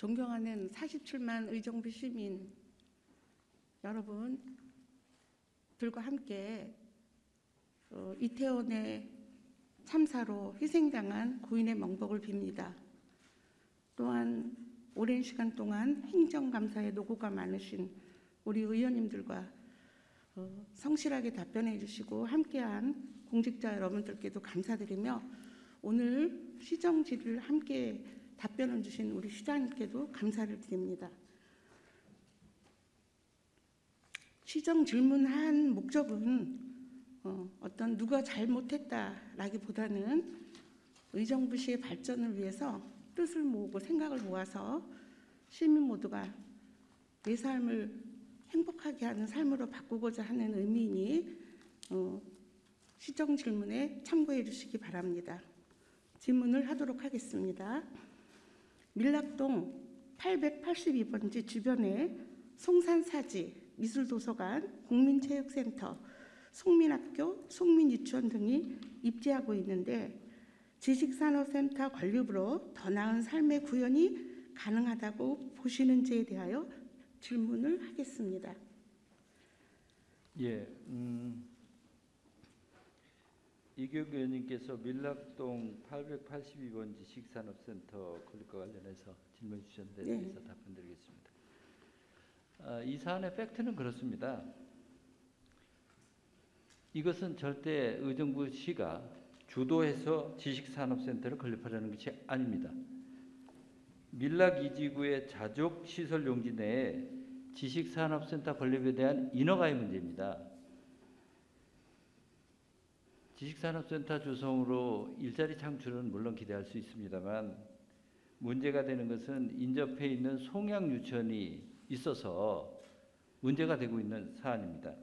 존경하는 47만 의정부 시민 여러분들과 함께 이태원의 참사로 희생당한 고인의 명복을 빕니다. 또한 오랜 시간 동안 행정감사에 노고가 많으신 우리 의원님들과 성실하게 답변해 주시고 함께한 공직자 여러분들께도 감사드리며 오늘 시정질을 함께 답변을 주신 우리 시장님께도 감사를 드립니다. 시정 질문한 목적은 어떤 누가 잘못했다라기보다는 의정부시의 발전을 위해서 뜻을 모으고 생각을 모아서 시민 모두가 내 삶을 행복하게 하는 삶으로 바꾸고자 하는 의미이니 시정 질문에 참고해 주시기 바랍니다. 질문을 하도록 하겠습니다. 밀락동 882번지 주변에 송산사지, 미술도서관, 국민체육센터, 속민학교, 속민유치원 등이 입지하고 있는데 지식산업센터 건립으로 더 나은 삶의 구현이 가능하다고 보시는지에 대하여 질문을 하겠습니다. 예, 이규혁 의원님께서 밀락동 882번 지식산업센터 건립과 관련해서 질문 주셨는데 대해서 답변드리겠습니다. 이 사안의 팩트는 그렇습니다. 이것은 절대 의정부시가 주도해서 지식산업센터를 건립하려는 것이 아닙니다. 밀락 2지구의 자족시설 용지 내에 지식산업센터 건립에 대한 인허가의 문제입니다. 지식산업센터 조성으로 일자리 창출은 물론 기대할 수 있습니다만 문제가 되는 것은 인접해 있는 송양유치원이 있어서 문제가 되고 있는 사안입니다.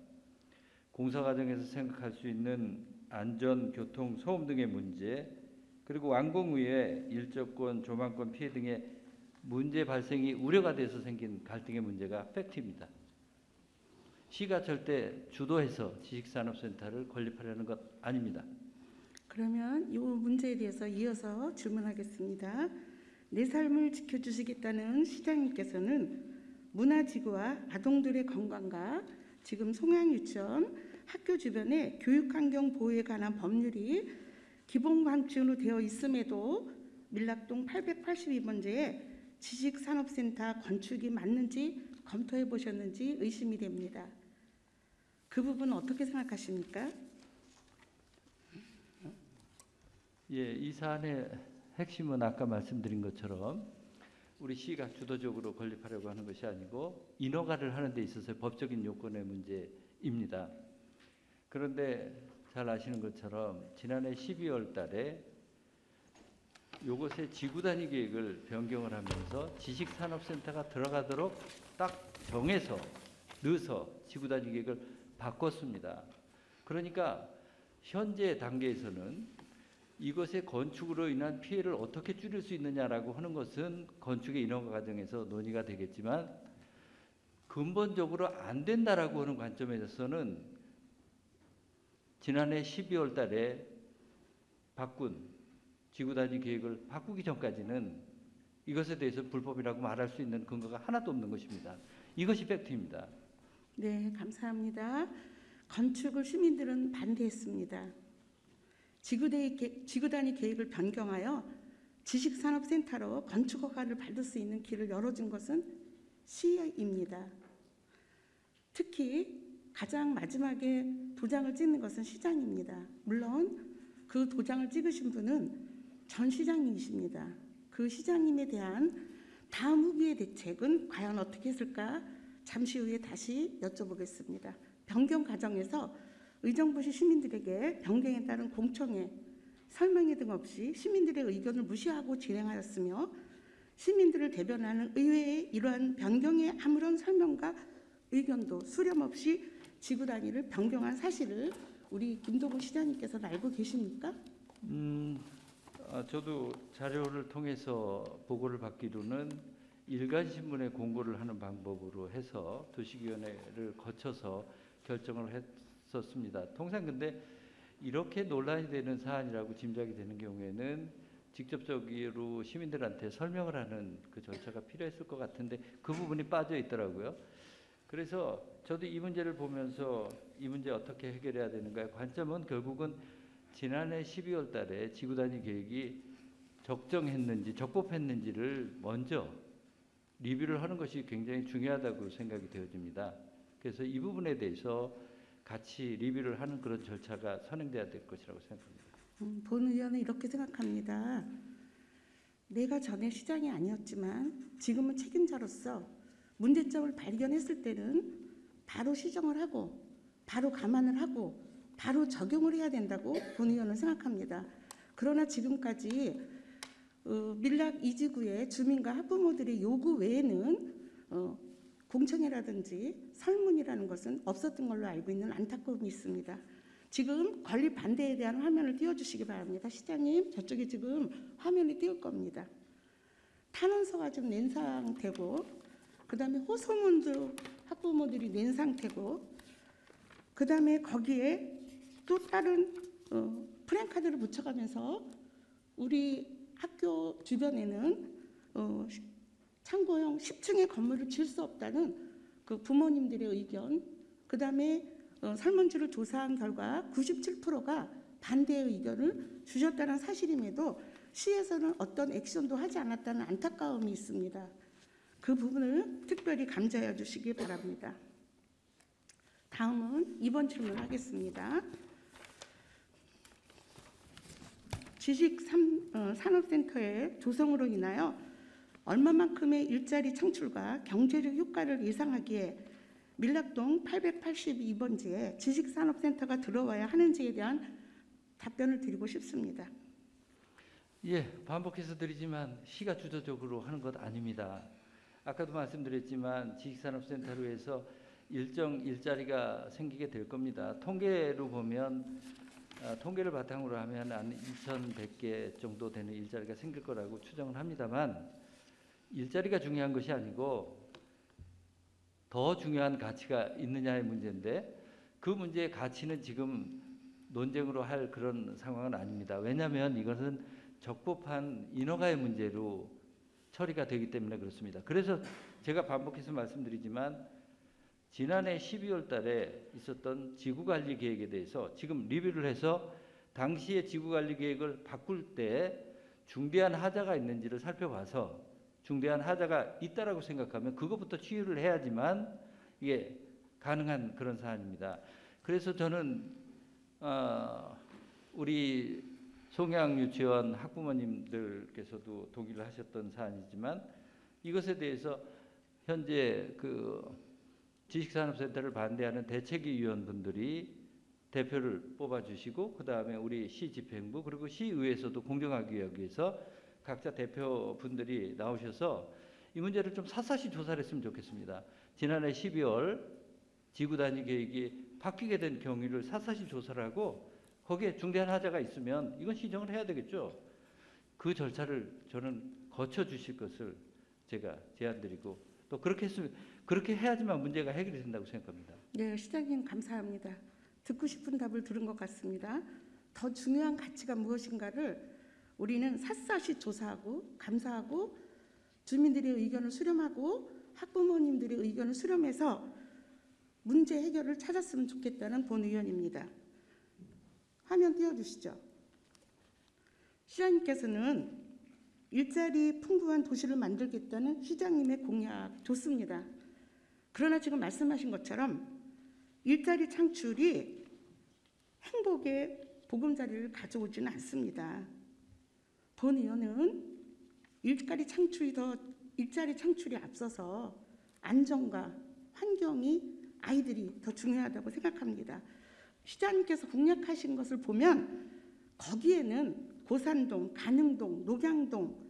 공사 과정에서 생각할 수 있는 안전, 교통, 소음 등의 문제, 그리고 완공 후에 일조권, 조망권 피해 등의 문제 발생이 우려가 돼서 생긴 갈등의 문제가 팩트입니다. 시가 절대 주도해서 지식산업센터를 건립하려는 것 아닙니다. 그러면 이 문제에 대해서 이어서 질문하겠습니다. 내 삶을 지켜주시겠다는 시장님께서는 문화지구와 아동들의 건강과 지금 송양유치원, 학교 주변의 교육환경 보호에 관한 법률이 기본방침으로 되어 있음에도 밀락동 882번지에 지식산업센터 건축이 맞는지 검토해 보셨는지 의심이 됩니다. 그 부분 어떻게 생각하십니까? 예, 이 사안의 핵심은 아까 말씀드린 것처럼 우리 시가 주도적으로 건립하려고 하는 것이 아니고 인허가를 하는 데 있어서 법적인 요건의 문제입니다. 그런데 잘 아시는 것처럼 지난해 12월 달에 이곳의 지구 단위 계획을 변경을 하면서 지식산업센터가 들어가도록 딱 정해서 넣어서 지구 단위 계획을 바꿨습니다. 그러니까 현재 단계에서는 이것의 건축으로 인한 피해를 어떻게 줄일 수 있느냐라고 하는 것은 건축의 인허가 과정에서 논의가 되겠지만 근본적으로 안 된다라고 하는 관점에서는 지난해 12월 달에 바꾼 지구 단위 계획을 바꾸기 전까지는 이것에 대해서 불법이라고 말할 수 있는 근거가 하나도 없는 것입니다. 이것이 팩트입니다. 네, 감사합니다. 건축을 시민들은 반대했습니다. 지구 단위 계획을 변경하여 지식산업센터로 건축 허가를 받을 수 있는 길을 열어준 것은 시입니다. 특히 가장 마지막에 도장을 찍는 것은 시장입니다. 물론 그 도장을 찍으신 분은 전 시장님이십니다. 그 시장님에 대한 다음 후기의 대책은 과연 어떻게 했을까? 잠시 후에 다시 여쭤보겠습니다. 변경 과정에서 의정부시 시민들에게 변경에 따른 공청회, 설명회 등 없이 시민들의 의견을 무시하고 진행하였으며 시민들을 대변하는 의회의 이러한 변경에 아무런 설명과 의견도 수렴 없이 지구 단위를 변경한 사실을 우리 김도국 시장님께서는 알고 계십니까? 저도 자료를 통해서 보고를 받기로는 일간신문에 공고를 하는 방법으로 해서 도시위원회를 거쳐서 결정을 했었습니다. 통상 근데 이렇게 논란이 되는 사안이라고 짐작이 되는 경우에는 직접적으로 시민들한테 설명을 하는 그 절차가 필요했을 것 같은데 그 부분이 빠져 있더라고요. 그래서 저도 이 문제를 보면서 이 문제 어떻게 해결해야 되는가 관점은 결국은 지난해 12월 달에 지구 단위 계획이 적정했는지 적법했는지를 먼저 리뷰를 하는 것이 굉장히 중요하다고 생각이 되어집니다. 그래서 이 부분에 대해서 같이 리뷰를 하는 그런 절차가 선행돼야 될 것이라고 생각합니다. 본 의원은 이렇게 생각합니다. 내가 전에 시장이 아니었지만 지금은 책임자로서 문제점을 발견했을 때는 바로 시정을 하고 바로 감안을 하고 바로 적용을 해야 된다고 본 의원은 생각합니다. 그러나 지금까지 밀락 이지구의 주민과 학부모들의 요구 외에는 공청회라든지 설문이라는 것은 없었던 걸로 알고 있는 안타까움이 있습니다. 지금 건립 반대에 대한 화면을 띄워주시기 바랍니다. 시장님, 저쪽에 지금 화면이 띄울 겁니다. 탄원서가 지금 낸 상태고, 그 다음에 호소문도 학부모들이 낸 상태고, 그 다음에 거기에 또 다른 프랜카드를 붙여가면서 우리 학교 주변에는 참고용 10층의 건물을 지을 수 없다는 그 부모님들의 의견, 그 다음에 설문지를 조사한 결과 97%가 반대의 의견을 주셨다는 사실임에도 시에서는 어떤 액션도 하지 않았다는 안타까움이 있습니다. 그 부분을 특별히 감사해 주시기 바랍니다. 다음은 2번 질문하겠습니다. 지식산업센터의 조성으로 인하여 얼마만큼의 일자리 창출과 경제적 효과를 예상하기에 밀락동 882번지에 지식산업센터가 들어와야 하는지에 대한 답변을 드리고 싶습니다. 예, 반복해서 드리지만 시가 주도적으로 하는 것 아닙니다. 아까도 말씀드렸지만 지식산업센터로 해서 일정 일자리가 생기게 될 겁니다. 통계로 보면 통계를 바탕으로 하면 한 2,100개 정도 되는 일자리가 생길 거라고 추정을 합니다만 일자리가 중요한 것이 아니고 더 중요한 가치가 있느냐의 문제인데 그 문제의 가치는 지금 논쟁으로 할 그런 상황은 아닙니다. 왜냐하면 이것은 적법한 인허가의 문제로 처리가 되기 때문에 그렇습니다. 그래서 제가 반복해서 말씀드리지만 지난해 12월 달에 있었던 지구관리 계획에 대해서 지금 리뷰를 해서 당시의 지구관리 계획을 바꿀 때 중대한 하자가 있는지를 살펴봐서 중대한 하자가 있다라고 생각하면 그것부터 치유를 해야지만 이게 가능한 그런 사안입니다. 그래서 저는 우리 송양 유치원 학부모님들께서도 동의를 하셨던 사안이지만 이것에 대해서 현재 그 지식산업센터를 반대하는 대책위원분들이 대표를 뽑아주시고 그 다음에 우리 시집행부 그리고 시의회에서도 공정하게 하기 위해서 각자 대표분들이 나오셔서 이 문제를 좀 샅샅이 조사를 했으면 좋겠습니다. 지난해 12월 지구단위 계획이 바뀌게 된 경위를 샅샅이 조사를 하고 거기에 중대한 하자가 있으면 이건 시정을 해야 되겠죠. 그 절차를 저는 거쳐주실 것을 제가 제안드리고 또 그렇게 했으면 그렇게 해야지만 문제가 해결이 된다고 생각합니다. 네, 시장님 감사합니다. 듣고 싶은 답을 들은 것 같습니다. 더 중요한 가치가 무엇인가를 우리는 샅샅이 조사하고 감사하고 주민들의 의견을 수렴하고 학부모님들의 의견을 수렴해서 문제 해결을 찾았으면 좋겠다는 본 의원입니다. 화면 띄워주시죠. 시장님께서는 일자리 풍부한 도시를 만들겠다는 시장님의 공약 좋습니다. 그러나 지금 말씀하신 것처럼 일자리 창출이 행복의 보금자리를 가져오지는 않습니다. 본 의원은 일자리 창출이 앞서서 안정과 환경이 아이들이 더 중요하다고 생각합니다. 시장님께서 공약하신 것을 보면 거기에는 고산동, 간흥동, 녹양동,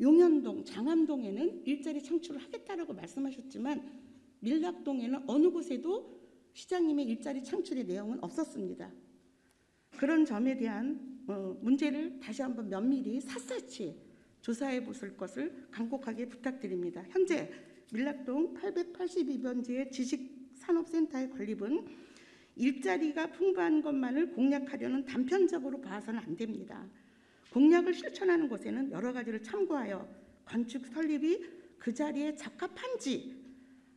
용현동, 장암동에는 일자리 창출을 하겠다라고 말씀하셨지만 밀락동에는 어느 곳에도 시장님의 일자리 창출의 내용은 없었습니다. 그런 점에 대한 문제를 다시 한번 면밀히 샅샅이 조사해 보실 것을 간곡하게 부탁드립니다. 현재 밀락동 882번지의 지식산업센터의 건립은 일자리가 풍부한 것만을 공략하려는 단편적으로 봐서는 안 됩니다. 공약을 실천하는 곳에는 여러 가지를 참고하여 건축 설립이 그 자리에 적합한지,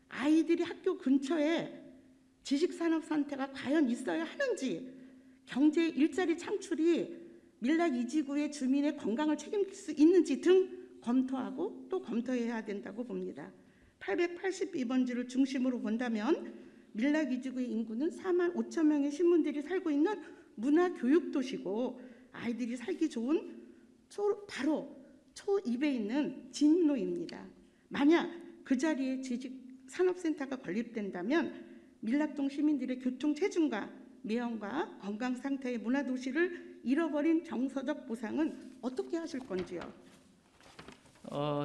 아이들이 학교 근처에 지식산업센터가 과연 있어야 하는지, 경제 일자리 창출이 밀락 이지구의 주민의 건강을 책임질 수 있는지 등 검토하고 또 검토해야 된다고 봅니다. 882번지를 중심으로 본다면 밀락 이지구의 인구는 4만 5천 명의 시민들이 살고 있는 문화교육도시고, 아이들이 살기 좋은 바로 초2에 있는 진입로입니다. 만약 그 자리에 지식산업센터가 건립된다면 밀락동 시민들의 교통체증과 매연과 건강상태의 문화도시를 잃어버린 정서적 보상은 어떻게 하실 건지요?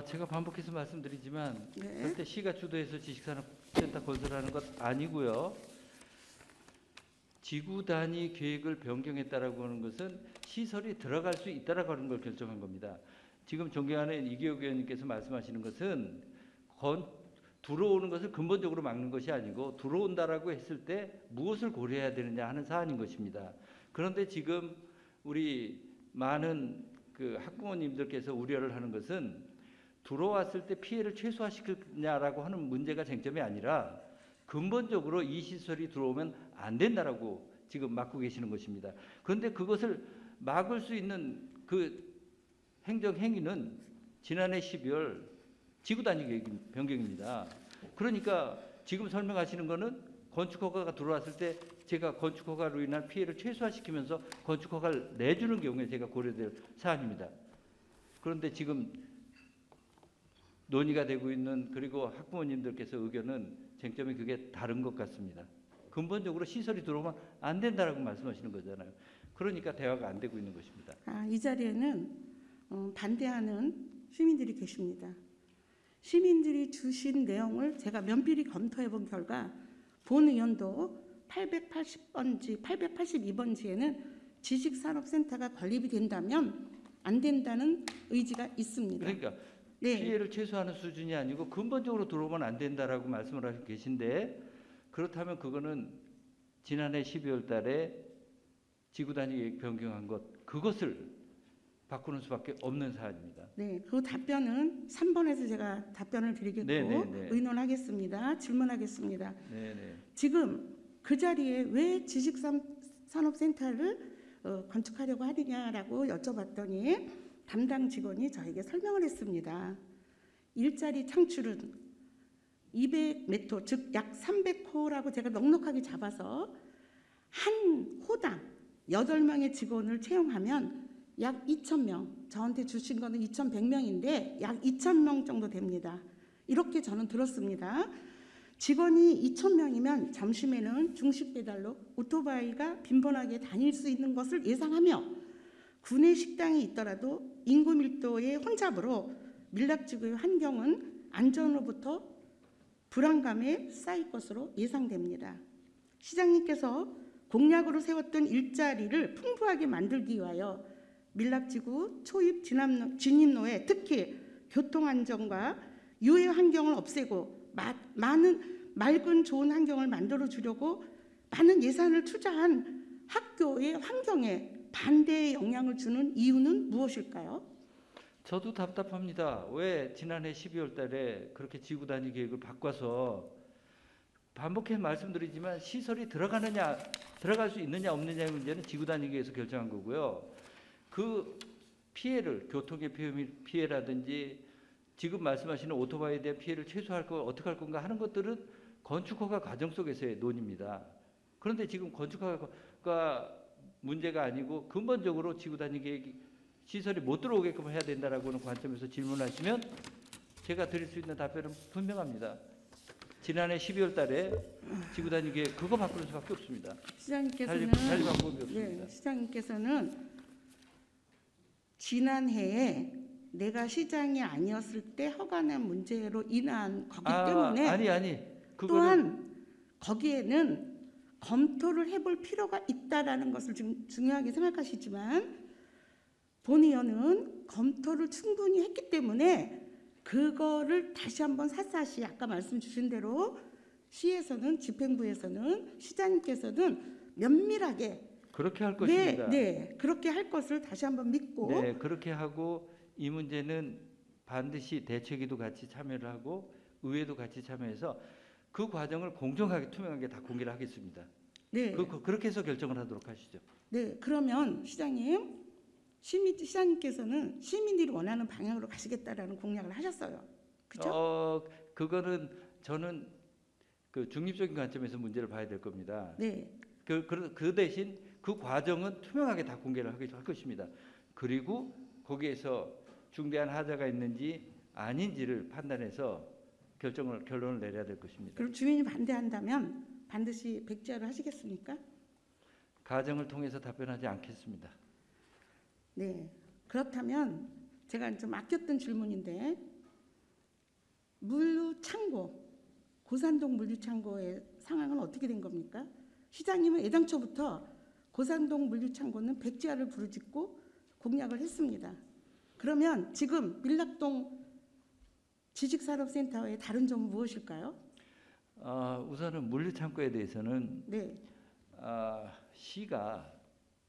제가 반복해서 말씀드리지만 네. 절대 시가 주도해서 지식산업센터 건설하는 것 아니고요. 지구 단위 계획을 변경했다라고 하는 것은 시설이 들어갈 수 있다라고 하는 걸 결정한 겁니다. 지금 존경하는 이기혁 의원님께서 말씀하시는 것은 들어오는 것을 근본적으로 막는 것이 아니고 들어온다라고 했을 때 무엇을 고려해야 되느냐 하는 사안인 것입니다. 그런데 지금 우리 많은 그 학부모님들께서 우려를 하는 것은 들어왔을 때 피해를 최소화시키냐라고 하는 문제가 쟁점이 아니라 근본적으로 이 시설이 들어오면 안 된다라고 지금 막고 계시는 것입니다. 그런데 그것을 막을 수 있는 그 행정 행위는 지난해 12월 지구단위 계획 변경입니다. 그러니까 지금 설명하시는 거는 건축허가가 들어왔을 때 제가 건축허가로 인한 피해를 최소화시키면서 건축허가를 내주는 경우에 제가 고려될 사안입니다. 그런데 지금 논의가 되고 있는, 그리고 학부모님들께서 의견은 쟁점이 그게 다른 것 같습니다. 근본적으로 시설이 들어오면 안 된다라고 말씀하시는 거잖아요. 그러니까 대화가 안 되고 있는 것입니다. 이 자리에는 반대하는 시민들이 계십니다. 시민들이 주신 내용을 제가 면밀히 검토해 본 결과 본 의원도 882번지에는 지식산업센터가 건립이 된다면 안 된다는 의지가 있습니다. 그러니까 네. 피해를 최소화하는 수준이 아니고 근본적으로 들어오면 안 된다라고 말씀을 하고 계신데, 그렇다면 그거는 지난해 12월 달에 지구단위 계획 변경한 것, 그것을 바꾸는 수밖에 없는 사안입니다. 네, 그 답변은 3번에서 제가 답변을 드리겠고 네네네. 의논하겠습니다. 질문하겠습니다. 네네. 지금 그 자리에 왜 지식산업센터를 건축하려고 하느냐라고 여쭤봤더니 담당 직원이 저에게 설명을 했습니다. 일자리 창출은 200m, 즉 약 300호라고 제가 넉넉하게 잡아서 한 호당 8명의 직원을 채용하면 약 2,000명, 저한테 주신 거는 2,100명인데 약 2,000명 정도 됩니다. 이렇게 저는 들었습니다. 직원이 2,000명이면 점심에는 중식 배달로 오토바이가 빈번하게 다닐 수 있는 것을 예상하며 구내 식당이 있더라도 인구 밀도의 혼잡으로 밀락지구의 환경은 안전으로부터 불안감에 쌓일 것으로 예상됩니다. 시장님께서 공약으로 세웠던 일자리를 풍부하게 만들기 위하여 밀락지구 초입 진입로에 특히 교통안전과 유해 환경을 없애고 많은 맑은 좋은 환경을 만들어 주려고 많은 예산을 투자한 학교의 환경에 반대의 영향을 주는 이유는 무엇일까요? 저도 답답합니다. 왜 지난해 12월 달에 그렇게 지구단위 계획을 바꿔서, 반복해서 말씀드리지만 시설이 들어갈 수 있느냐 없느냐의 문제는 지구단위 계획에서 결정한 거고요. 그 피해를, 교통의 피해라든지 지금 말씀하시는 오토바이에 대한 피해를 최소화할 거 어떻게 할 건가 하는 것들은 건축허가 과정 속에서의 논의입니다. 그런데 지금 건축허가 문제가 아니고 근본적으로 지구단위 계획 시설이 못 들어오게끔 해야 된다라고 하는 관점에서 질문하시면 제가 드릴 수 있는 답변은 분명합니다. 지난해 12월 달에 지구단위 계획 그거 바꾸는 수밖에 없습니다. 시장님께서는 달리 방법이 없습니다. 네, 시장님께서는 지난해에 내가 시장이 아니었을 때 허가난 문제로 인한 거기 때문에 또한 거기에는 검토를 해볼 필요가 있다라는 것을 지금 중요하게 생각하시지만 본 의원은 검토를 충분히 했기 때문에 그거를 다시 한번 샅샅이 아까 말씀 주신 대로 시에서는 집행부에서는 시장님께서는 면밀하게 그렇게 할 네, 것입니다. 네, 그렇게 할 것을 다시 한번 믿고 네, 그렇게 하고 이 문제는 반드시 대책위도 같이 참여를 하고 의회도 같이 참여해서 그 과정을 공정하게 투명하게 다 공개를 하겠습니다. 네, 그렇게 해서 결정을 하도록 하시죠. 네, 그러면 시장님, 시장님께서는 시민들이 원하는 방향으로 가시겠다라는 공약을 하셨어요. 그렇죠? 그거는 저는 그 중립적인 관점에서 문제를 봐야 될 겁니다. 네, 그 대신 그 과정은 투명하게 다 공개를 할 것입니다. 그리고 거기에서 중대한 하자가 있는지 아닌지를 판단해서 결론을 내려야 될 것입니다. 그럼 주민이 반대한다면 반드시 백지화를 하시겠습니까? 가정을 통해서 답변하지 않겠습니다. 네, 그렇다면 제가 좀 아꼈던 질문인데 물류창고, 고산동 물류창고의 상황은 어떻게 된 겁니까? 시장님은 애당초부터 고산동 물류창고는 백지화를 부르짖고 공약을 했습니다. 그러면 지금 밀락동 지식산업센터의 다른 점은 무엇일까요? 우선은 물류창고에 대해서는 네, 시가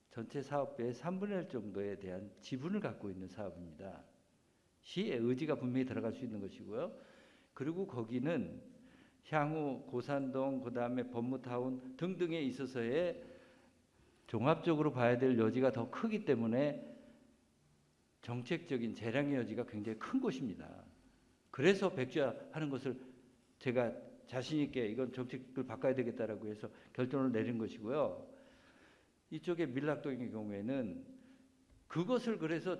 전체 사업비의 3분의 1 정도에 대한 지분을 갖고 있는 사업입니다. 시의 의지가 분명히 들어갈 수 있는 것이고요. 그리고 거기는 향후 고산동, 그다음에 법무타운 등등에 있어서의 종합적으로 봐야 될 여지가 더 크기 때문에 정책적인 재량의 여지가 굉장히 큰 곳입니다. 그래서 백지화하는 것을 제가 자신 있게 이건 정책을 바꿔야 되겠다라고 해서 결정을 내린 것이고요. 이쪽에 밀락동의 경우에는 그것을 그래서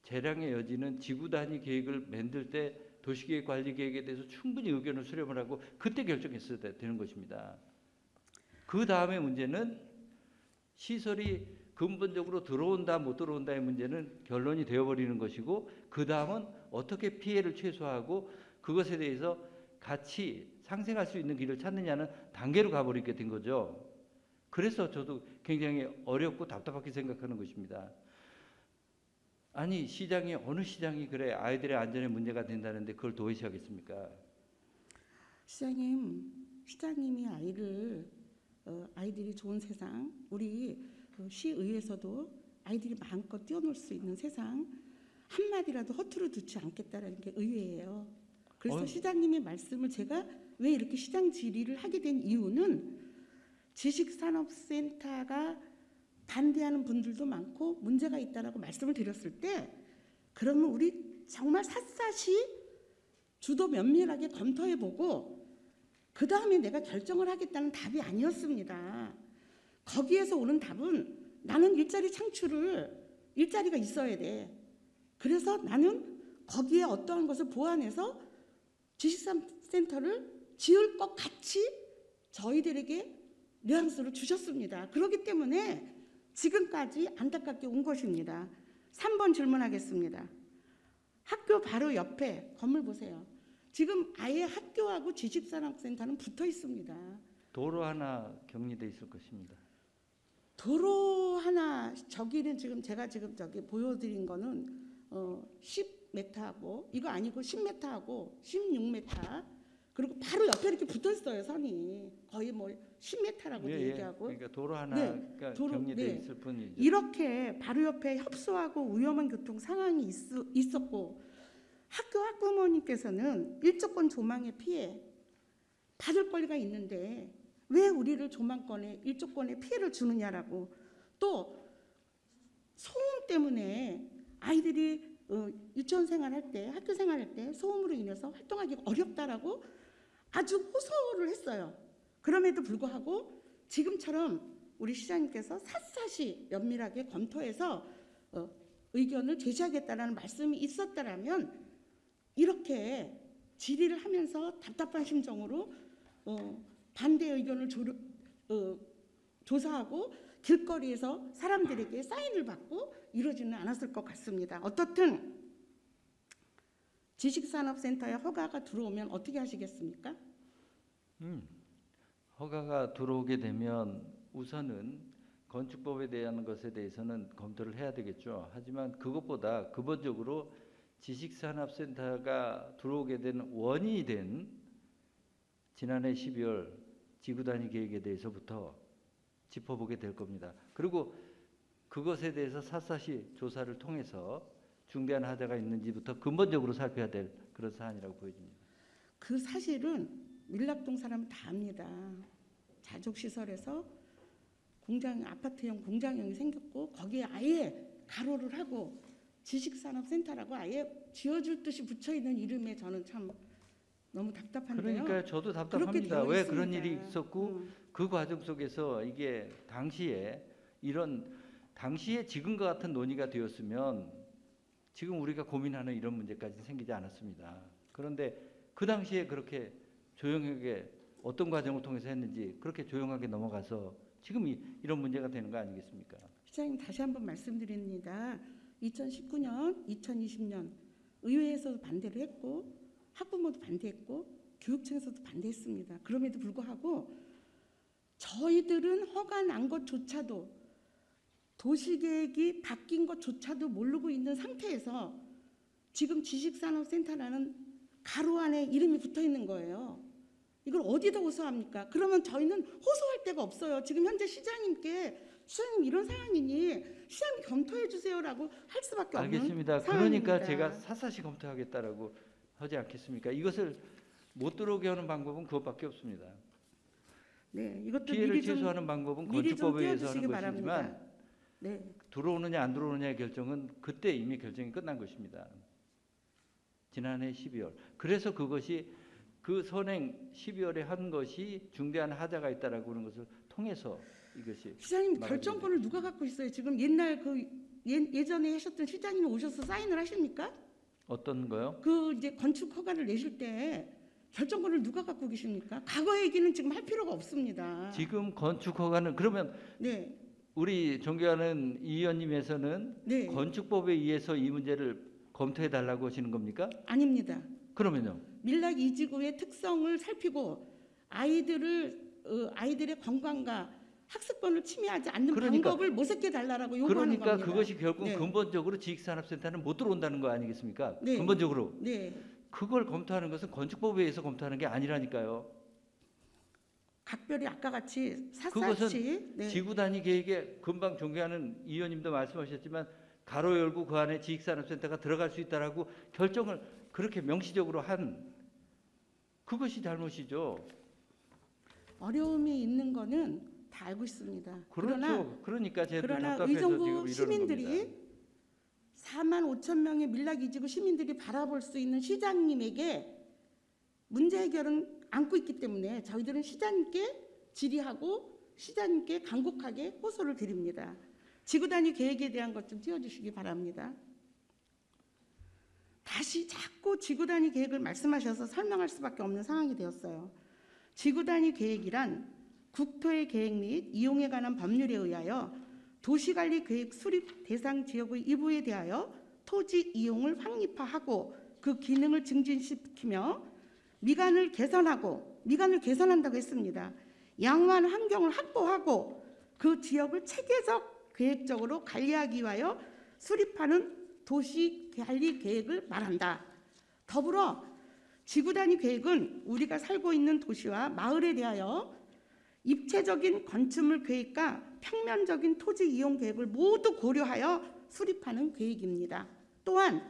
재량의 여지는 지구 단위 계획을 만들 때 도시계획 관리 계획에 대해서 충분히 의견을 수렴을 하고 그때 결정했어야 되는 것입니다. 그 다음에 문제는 시설이 근본적으로 들어온다 못 들어온다의 문제는 결론이 되어버리는 것이고 그 다음은 어떻게 피해를 최소화하고 그것에 대해서 같이 상생할 수 있는 길을 찾느냐는 단계로 가버리게 된 거죠. 그래서 저도 굉장히 어렵고 답답하게 생각하는 것입니다. 아니 시장이 어느 시장이 그래 아이들의 안전에 문제가 된다는데 그걸 도외시하겠습니까? 시장님이 아이들이 좋은 세상, 우리 시의회에서도 아이들이 마음껏 뛰어놀 수 있는 세상 한마디라도 허투루 두지 않겠다라는 게 의회예요. 그래서 시장님의 말씀을 제가 왜 이렇게 시장 질의를 하게 된 이유는 지식산업센터가 반대하는 분들도 많고 문제가 있다라고 말씀을 드렸을 때 그러면 우리 정말 샅샅이 주도 면밀하게 검토해보고 그 다음에 내가 결정을 하겠다는 답이 아니었습니다. 거기에서 오는 답은 나는 일자리가 있어야 돼. 그래서 나는 거기에 어떠한 것을 보완해서 지식산업센터를 지을 것 같이 저희들에게 뉘앙스를 주셨습니다. 그렇기 때문에 지금까지 안타깝게 온 것입니다. 3번 질문하겠습니다. 학교 바로 옆에 건물 보세요. 지금 아예 학교하고 지식산업센터는 붙어 있습니다. 도로 하나 격리돼 있을 것입니다. 도로 하나 저기는 제가 저기 보여드린 거는 10m하고 이거 아니고 10m하고 16m 그리고 바로 옆에 이렇게 붙어 있어요. 선이 거의 뭐 10m라고 얘기하고 그러니까 도로 하나가 격리돼 있을 뿐이죠. 이렇게 바로 옆에 협소하고 위험한 교통 상황이 있었고 학부모님께서는 일조권 조망의 피해 받을 권리가 있는데 왜 우리를 조망권에 일조권에 피해를 주느냐라고 또 소음 때문에 아이들이 유치원 생활할 때 학교 생활할 때 소음으로 인해서 활동하기 어렵다라고 아주 호소를 했어요. 그럼에도 불구하고 지금처럼 우리 시장님께서 샅샅이 면밀하게 검토해서 의견을 제시하겠다라는 말씀이 있었다라면 이렇게 질의를 하면서 답답한 심정으로 반대 의견을 조사하고 길거리에서 사람들에게 사인을 받고 이러지는 않았을 것 같습니다. 어떻든 지식산업센터에 허가가 들어오면 어떻게 하시겠습니까? 허가가 들어오게 되면 우선은 건축법에 대한 것에 대해서는 검토를 해야 되겠죠. 하지만 그것보다 근본적으로 지식산업센터가 들어오게 된 원인이 된 지난해 12월 지구단위 계획에 대해서부터 짚어보게 될 겁니다. 그리고 그것에 대해서 샅샅이 조사를 통해서 중대한 하자가 있는지부터 근본적으로 살펴야 될 그런 사안이라고 보여집니다. 그 사실은 밀락동 사람은 다 압니다. 자족시설에서 공장, 아파트형 공장형이 생겼고 거기에 아예 가로를 하고 지식산업센터라고 아예 지어줄 듯이 붙여있는 이름에 저는 참 너무 답답한데요. 그러니까 저도 그렇게 답답합니다. 되어 왜 있습니다. 그런 일이 있었고 그 과정 속에서 이게 당시에 지금과 같은 논의가 되었으면 지금 우리가 고민하는 이런 문제까지 생기지 않았습니다. 그런데 그 당시에 그렇게 조용하게 어떤 과정을 통해서 했는지 그렇게 조용하게 넘어가서 지금 이런 문제가 되는 거 아니겠습니까? 시장님 다시 한번 말씀드립니다. 2019년, 2020년 의회에서도 반대를 했고 학부모도 반대했고 교육청에서도 반대했습니다. 그럼에도 불구하고 저희들은 허가 난 것조차도 도시계획이 바뀐 것조차도 모르고 있는 상태에서 지금 지식산업센터라는 가로 안에 이름이 붙어 있는 거예요. 이걸 어디다 호소합니까? 그러면 저희는 호소할 데가 없어요. 지금 현재 시장님 이런 상황이니 시장님 검토해 주세요라고 할 수밖에 없는 알겠습니다. 상황입니다. 그러니까 제가 샅샅이 검토하겠다라고 하지 않겠습니까? 이것을 못 들어오게 하는 방법은 그것밖에 없습니다. 네, 이것도 피해를 최소화하는 방법은 미리 좀 건축법에 의해서 하는 띄워주시기 것이지만 바랍니다. 네, 들어오느냐 안 들어오느냐의 결정은 그때 이미 결정이 끝난 것입니다. 지난해 12월. 그래서 그것이 그 선행 12월에 한 것이 중대한 하자가 있다라고 하는 것을 통해서 이것이 시장님 결정권을 누가 갖고 있어요? 지금 옛날 예전에 하셨던 시장님이 오셔서 사인을 하십니까? 어떤 거요? 그 이제 건축 허가를 내실 때 결정권을 누가 갖고 계십니까? 과거 얘기는 지금 할 필요가 없습니다. 지금 건축 허가는 그러면 네, 우리 존경하는 이 의원님에서는 네, 건축법에 의해서 이 문제를 검토해 달라고 하시는 겁니까? 아닙니다. 그러면요. 밀락 이지구의 특성을 살피고 아이들의 건강과 학습권을 침해하지 않는 방법을 모색해 달라고 요구하는 겁니다. 그러니까 그것이 결국 네. 근본적으로 지식산업센터는 못 들어온다는 거 아니겠습니까? 네. 근본적으로. 네, 그걸 검토하는 것은 건축법에 의해서 검토하는 게 아니라니까요. 각별히 아까 같이 그것은 샅샅이 네. 지구 단위 계획에 금방 존경하는 이 의원님도 말씀하셨지만 가로 열고 그 안에 지식산업센터가 들어갈 수 있다라고 결정을 그렇게 명시적으로 한 그것이 잘못이죠. 어려움이 있는 거는 다 알고 있습니다. 그렇죠. 그러니까 제가 그러나 답답해서 지금 의정부 이러는 시민들이 겁니다. 4만 5천 명의 밀락 이지구 시민들이 바라볼 수 있는 시장님에게 문제 해결은 안고 있기 때문에 저희들은 시장님께 질의하고 시장님께 간곡하게 호소를 드립니다. 지구 단위 계획에 대한 것 좀 띄워주시기 바랍니다. 다시 자꾸 지구 단위 계획을 말씀하셔서 설명할 수밖에 없는 상황이 되었어요. 지구 단위 계획이란 국토의 계획 및 이용에 관한 법률에 의하여 도시관리 계획 수립 대상 지역의 일부에 대하여 토지 이용을 확립화하고 그 기능을 증진시키며 미관을 개선한다고 했습니다. 양호한 환경을 확보하고 그 지역을 체계적 계획적으로 관리하기 위하여 수립하는 도시관리 계획을 말한다. 더불어 지구 단위 계획은 우리가 살고 있는 도시와 마을에 대하여 입체적인 건축물 계획과 평면적인 토지 이용 계획을 모두 고려하여 수립하는 계획입니다. 또한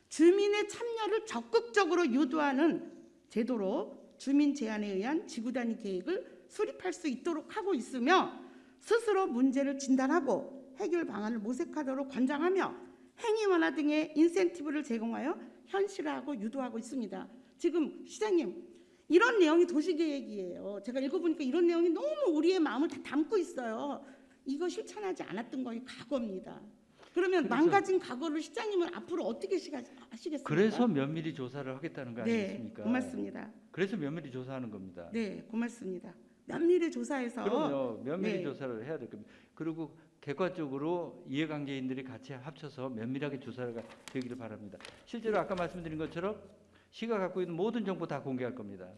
주민의 참여를 적극적으로 유도하는 제도로 주민 제안에 의한 지구 단위 계획을 수립할 수 있도록 하고 있으며 스스로 문제를 진단하고 해결 방안을 모색하도록 권장하며 행위 완화 등의 인센티브를 제공하여 현실화하고 유도하고 있습니다. 지금 시장님 이런 내용이 도시계획이에요. 제가 읽어보니까 이런 내용이 너무 우리의 마음을 다 담고 있어요. 이거 실천하지 않았던 거의 과거입니다. 그러면 망가진 과거를 시장님은 앞으로 어떻게 하시겠습니까? 그래서 면밀히 조사를 하겠다는 거 아니겠습니까? 네, 고맙습니다. 그래서 면밀히 조사하는 겁니다. 네, 고맙습니다. 면밀히 조사해서 그럼요. 면밀히 네. 조사를 해야 될 겁니다. 그리고 객관적으로 이해관계인들이 같이 합쳐서 면밀하게 조사가 되기를 바랍니다. 실제로 아까 말씀드린 것처럼 시가 갖고 있는 모든 정보 다 공개할 겁니다.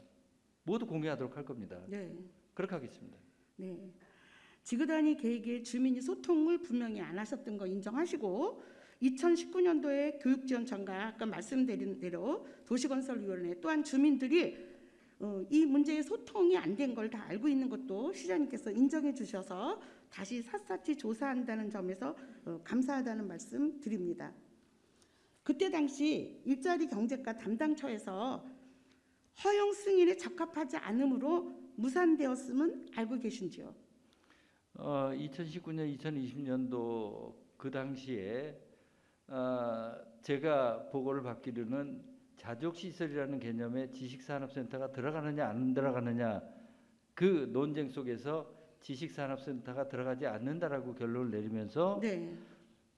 모두 공개하도록 할 겁니다. 네. 그렇게 하겠습니다. 네. 지구 단위 계획에 주민이 소통을 분명히 안 하셨던 거 인정하시고 2019년도에 교육지원청과 아까 말씀드린 대로 도시건설위원회 또한 주민들이 이 문제의 소통이 안 된 걸 다 알고 있는 것도 시장님께서 인정해 주셔서 다시 샅샅이 조사한다는 점에서 감사하다는 말씀 드립니다. 그때 당시 일자리 경제과 담당처에서 허용 승인에 적합하지 않으므로 무산되었음은 알고 계신지요? 2019년, 2020년도 그 당시에 제가 보고를 받기로는 자족시설이라는 개념에 지식산업센터가 들어가느냐 안 들어가느냐 그 논쟁 속에서 지식산업센터가 들어가지 않는다라고 결론을 내리면서 네.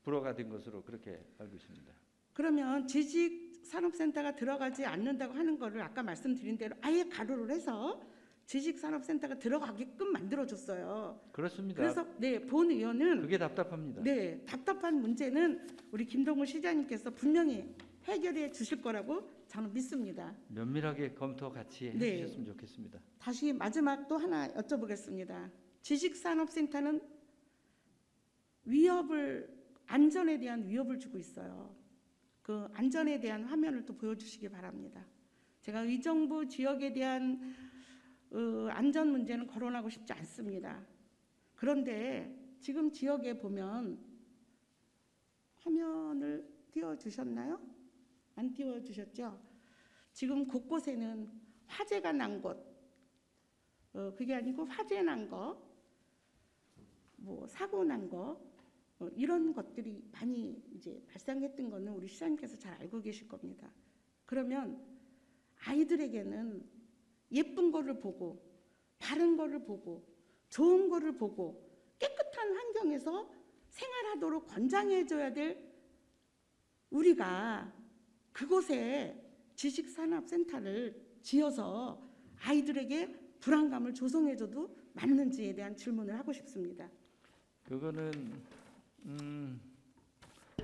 불허가 된 것으로 그렇게 알고 있습니다. 그러면 지식산업센터가 들어가지 않는다고 하는 거를 아까 말씀드린 대로 아예 가로를 해서 지식산업센터가 들어가게끔 만들어줬어요. 그렇습니다. 그래서 네, 본 의원은 그게 답답합니다. 네, 답답한 문제는 우리 김동훈 시장님께서 분명히 해결해 주실 거라고 저는 믿습니다. 면밀하게 검토 같이 네. 해주셨으면 좋겠습니다. 다시 마지막 또 하나 여쭤보겠습니다. 지식산업센터는 안전에 대한 위협을 주고 있어요. 그 안전에 대한 화면을 또 보여주시기 바랍니다. 제가 의정부 지역에 대한 안전 문제는 거론하고 싶지 않습니다. 그런데 지금 지역에 보면 화면을 띄워주셨나요? 안 띄워주셨죠? 지금 곳곳에는 화재가 난 곳, 그게 아니고 화재 난 거, 뭐 사고 난 거, 이런 것들이 많이 이제 발생했던 거는 우리 시장님께서 잘 알고 계실 겁니다. 그러면 아이들에게는 예쁜 거를 보고, 바른 거를 보고, 좋은 거를 보고, 깨끗한 환경에서 생활하도록 권장해줘야 될 우리가 그곳에 지식산업센터를 지어서 아이들에게 불안감을 조성해줘도 맞는지에 대한 질문을 하고 싶습니다. 그거는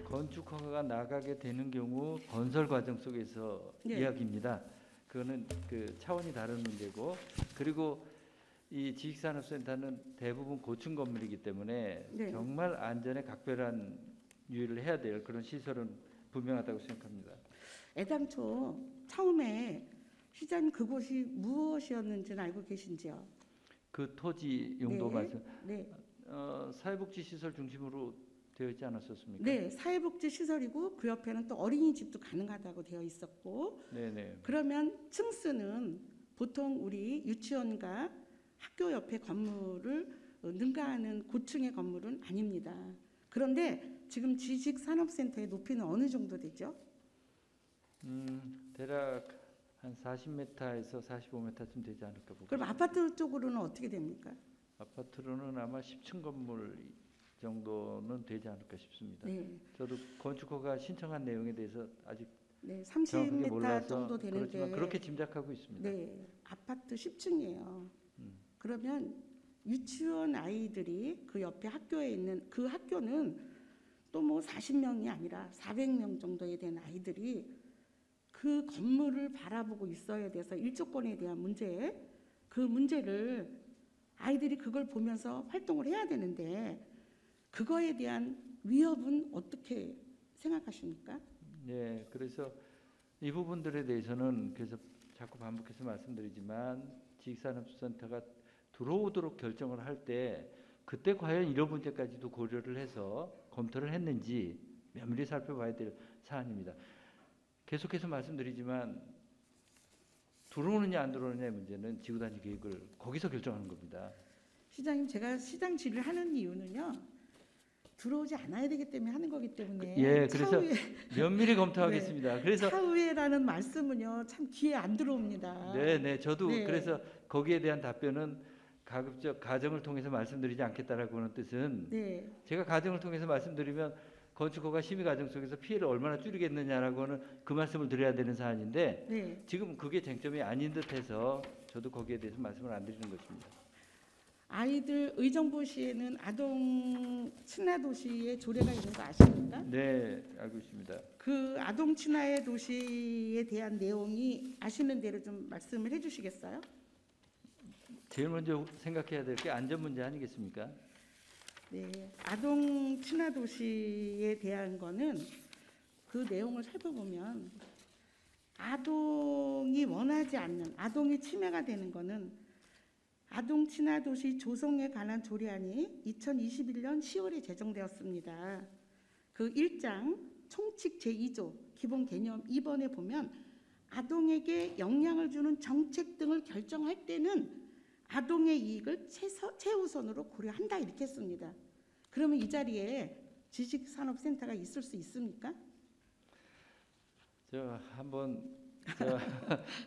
건축허가가 나가게 되는 경우 건설 과정 속에서 네. 이야기입니다. 그거는 그 차원이 다른 문제고, 그리고 이 지식산업센터는 대부분 고층 건물이기 때문에 네. 정말 안전에 각별한 유의를 해야 될 그런 시설은 분명하다고 생각합니다. 애당초 처음에 시장님 그곳이 무엇이었는지는 알고 계신지요? 그 토지 용도 네. 말씀, 네. 사회복지 시설 중심으로 되어 있지 않았었습니까? 네, 사회복지 시설이고 그 옆에는 또 어린이집도 가능하다고 되어 있었고, 네네. 그러면 층수는 보통 우리 유치원과 학교 옆에 건물을 능가하는 고층의 건물은 아닙니다. 그런데 지금 지식산업센터의 높이는 어느 정도 되죠? 대략 한 40m에서 45m쯤 되지 않을까 보고. 그럼 아파트 쪽으로는 어떻게 됩니까? 아파트로는 아마 10층 건물 정도는 되지 않을까 싶습니다. 네, 저도 건축허가 신청한 내용에 대해서 아직 네, 정확하게 30m 몰라서 정도 되는데, 그렇지만 그렇게 짐작하고 있습니다. 네, 아파트 10층이에요. 음. 그러면 유치원 아이들이 그 옆에 학교에 있는 그 학교는 또 뭐 40명이 아니라 400명 정도에 된 아이들이 그 건물을 바라보고 있어야 돼서 일조권에 대한 문제, 그 문제를 아이들이 그걸 보면서 활동을 해야 되는데 그거에 대한 위협은 어떻게 생각하십니까? 네, 그래서 이 부분들에 대해서는 그래서 자꾸 반복해서 말씀드리지만 지식산업센터가 들어오도록 결정을 할 때 그때 과연 이런 문제까지도 고려를 해서 검토를 했는지 면밀히 살펴봐야 될 사안입니다. 계속해서 말씀드리지만 들어오느냐 안 들어오느냐의 문제는 지구단위 계획을 거기서 결정하는 겁니다. 시장님, 제가 시장 질의를 하는 이유는요, 들어오지 않아야 되기 때문에 하는 거기 때문에. 예, 그래서 면밀히 검토하겠습니다. 네, 그래서 차후에라는 말씀은요 참 귀에 안 들어옵니다. 네, 저도 네. 그래서 거기에 대한 답변은 가급적 가정을 통해서 말씀드리지 않겠다라고 하는 뜻은 네, 제가 가정을 통해서 말씀드리면 건축허가 심의 과정 속에서 피해를 얼마나 줄이겠느냐라고 하는 그 말씀을 드려야 되는 사안인데 네. 지금 그게 쟁점이 아닌 듯해서 저도 거기에 대해서 말씀을 안 드리는 것입니다. 아이들 의정부시에는 아동 친화 도시의 조례가 있는 거 아십니까? 네, 알고 있습니다. 그 아동 친화의 도시에 대한 내용이 아시는 대로 좀 말씀을 해주시겠어요? 제일 먼저 생각해야 될 게 안전 문제 아니겠습니까? 네, 아동 친화 도시에 대한 거는 그 내용을 살펴보면 아동이 아동이 원하지 않는 아동이 침해가 되는 것은 아동 친화 도시 조성에 관한 조례안이 2021년 10월에 제정되었습니다. 그 1장 총칙 제2조 기본 개념 2번에 보면 아동에게 영향을 주는 정책 등을 결정할 때는 아동의 이익을 최우선으로 고려한다 이렇게 했습니다. 그러면 이 자리에 지식산업센터가 있을 수 있습니까? 저 한번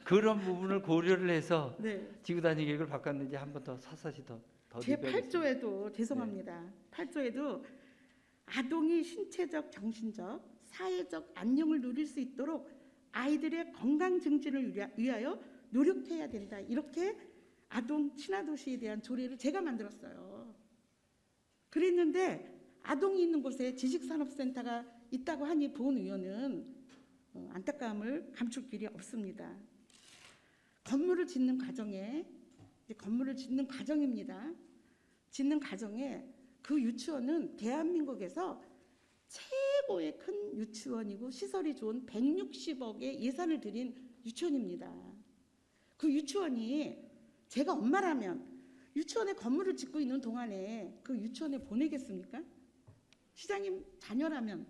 그런 부분을 고려를 해서 네. 지구단위 계획을 바꿨는지 한번 더 사사시 더 제 리뷰하겠습니다. 8조에도 죄송합니다. 8조에도 아동이 신체적, 정신적, 사회적 안녕을 누릴 수 있도록 아이들의 건강 증진을 위하여 노력해야 된다. 이렇게 아동 친화 도시에 대한 조례를 제가 만들었어요. 그랬는데 아동이 있는 곳에 지식산업센터가 있다고 하니 보은 의원은 안타까움을 감출 길이 없습니다. 건물을 짓는 과정에 과정입니다. 짓는 과정에 그 유치원은 대한민국에서 최고의 큰 유치원이고 시설이 좋은 160억의 예산을 들인 유치원입니다. 그 유치원이 제가 엄마라면 유치원에 건물을 짓고 있는 동안에 그 유치원에 보내겠습니까? 시장님 자녀라면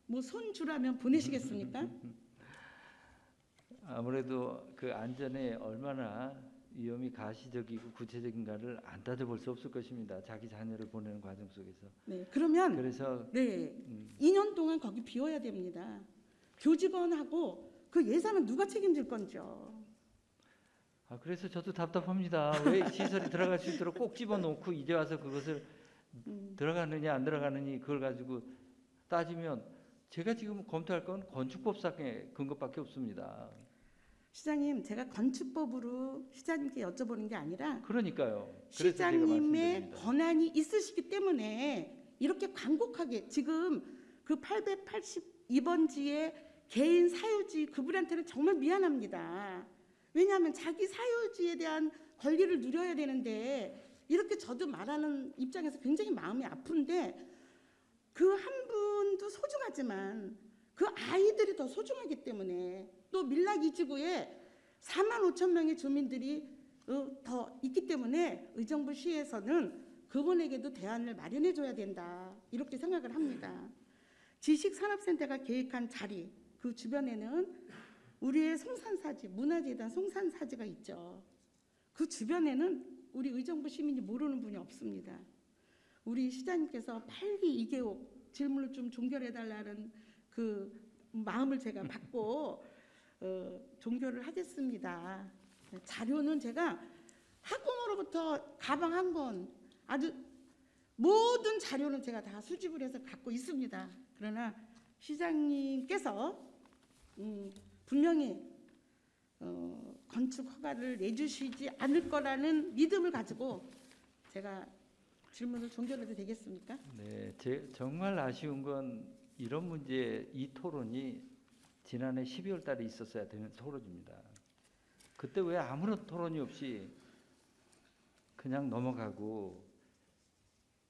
뭐 손주라면 보내시겠습니까? 아무래도 그 안전에 얼마나 위험이 가시적이고 구체적인가를 안 따져볼 수 없을 것입니다. 자기 자녀를 보내는 과정 속에서. 네, 그러면 그래서 2년 동안 거기 비워야 됩니다. 교직원하고 그 예산은 누가 책임질 건지요? 그래서 저도 답답합니다. 왜 시설이 들어갈 수 있도록 꼭 집어넣고 이제 와서 그것을 들어가느냐 안 들어가느니 그걸 가지고 따지면 제가 지금 검토할 건 건축법상의 근거밖에 없습니다. 시장님, 제가 건축법으로 시장님께 여쭤보는 게 아니라 그러니까요. 시장님의 권한이 있으시기 때문에 이렇게 간곡하게 지금 그 882번지의 개인 사유지 그분한테는 정말 미안합니다. 왜냐하면 자기 사유지에 대한 권리를 누려야 되는데 이렇게 저도 말하는 입장에서 굉장히 마음이 아픈데 그 한 분도 소중하지만 그 아이들이 더 소중하기 때문에 또 밀락 이지구에 4만 5천 명의 주민들이 더 있기 때문에 의정부 시에서는 그분에게도 대안을 마련해 줘야 된다 이렇게 생각을 합니다. 지식산업센터가 계획한 자리 그 주변에는 우리의 송산사지 문화재단 송산사지가 있죠. 그 주변에는 우리 의정부 시민이 모르는 분이 없습니다. 우리 시장님께서 빨리 2개국 질문을 좀 종결해달라는 그 마음을 제가 받고 종결을 하겠습니다. 자료는 제가 학부모로부터 가방 한 권 아주 모든 자료는 제가 다 수집을 해서 갖고 있습니다. 그러나 시장님께서 분명히 건축 허가를 내주시지 않을 거라는 믿음을 가지고 제가 질문을 종결해도 되겠습니까? 네, 정말 아쉬운 건 이런 문제 이 토론이 지난해 12월 달에 있었어야 되는 토론입니다. 그때 왜 아무런 토론이 없이 그냥 넘어가고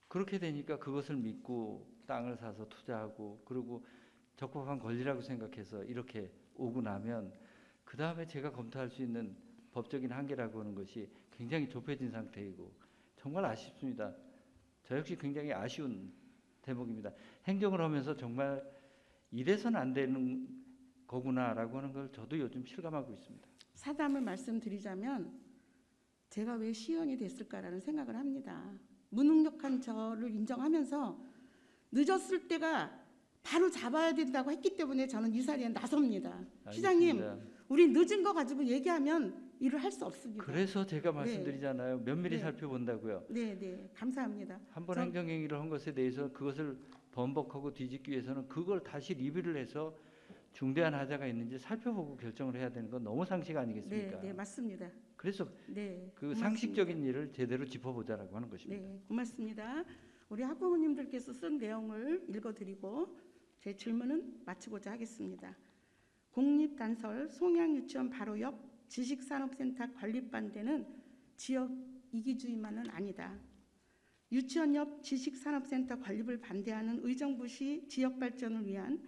그렇게 되니까 그것을 믿고 땅을 사서 투자하고 그리고 적법한 권리라고 생각해서 이렇게 오고 나면 그 다음에 제가 검토할 수 있는 법적인 한계라고 하는 것이 굉장히 좁혀진 상태이고 정말 아쉽습니다. 저 역시 굉장히 아쉬운 대목입니다. 행정을 하면서 정말 이래서는 안 되는 거구나라고 하는 걸 저도 요즘 실감하고 있습니다. 사담을 말씀드리자면 제가 왜 시의원이 됐을까라는 생각을 합니다. 무능력한 저를 인정하면서 늦었을 때가 바로 잡아야 된다고 했기 때문에 저는 이 자리에 나섭니다. 알겠습니다. 시장님, 우리 늦은 거 가지고 얘기하면 일을 할 수 없습니다. 그래서 제가 말씀드리잖아요. 면밀히 살펴본다고요. 네, 감사합니다. 한 번 행정행위를 한 것에 대해서 그것을 번복하고 뒤집기 위해서는 그걸 다시 리뷰를 해서 중대한 하자가 있는지 살펴보고 결정을 해야 되는 건 너무 상식 아니겠습니까? 네, 맞습니다. 그래서 네, 그 고맙습니다. 상식적인 일을 제대로 짚어보자라고 하는 것입니다. 네, 고맙습니다. 우리 학부모님들께서 쓴 내용을 읽어드리고 제 질문은 마치고자 하겠습니다. 공립단설 송양유치원 바로 옆 지식산업센터 건립반대는 지역 이기주의만은 아니다. 유치원 옆 지식산업센터 건립을 반대하는 의정부시 지역발전을 위한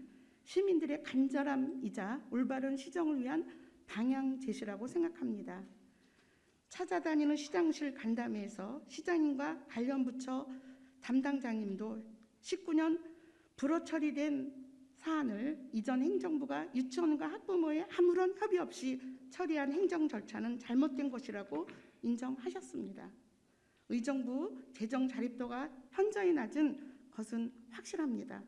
시민들의 간절함이자 올바른 시정을 위한 방향 제시라고 생각합니다. 찾아다니는 시장실 간담회에서 시장님과 관련 부처 담당자님도 19년 불허 처리된 사안을 이전 행정부가 유치원과 학부모의 아무런 협의 없이 처리한 행정 절차는 잘못된 것이라고 인정하셨습니다. 의정부 재정 자립도가 현저히 낮은 것은 확실합니다.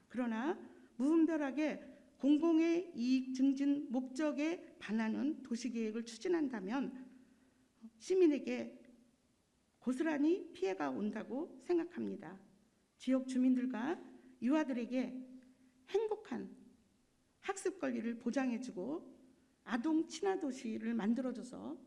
그러나 무분별하게 공공의 이익 증진 목적에 반하는 도시계획을 추진한다면 시민에게 고스란히 피해가 온다고 생각합니다. 지역 주민들과 유아들에게 행복한 학습 권리를 보장해주고 아동 친화 도시를 만들어줘서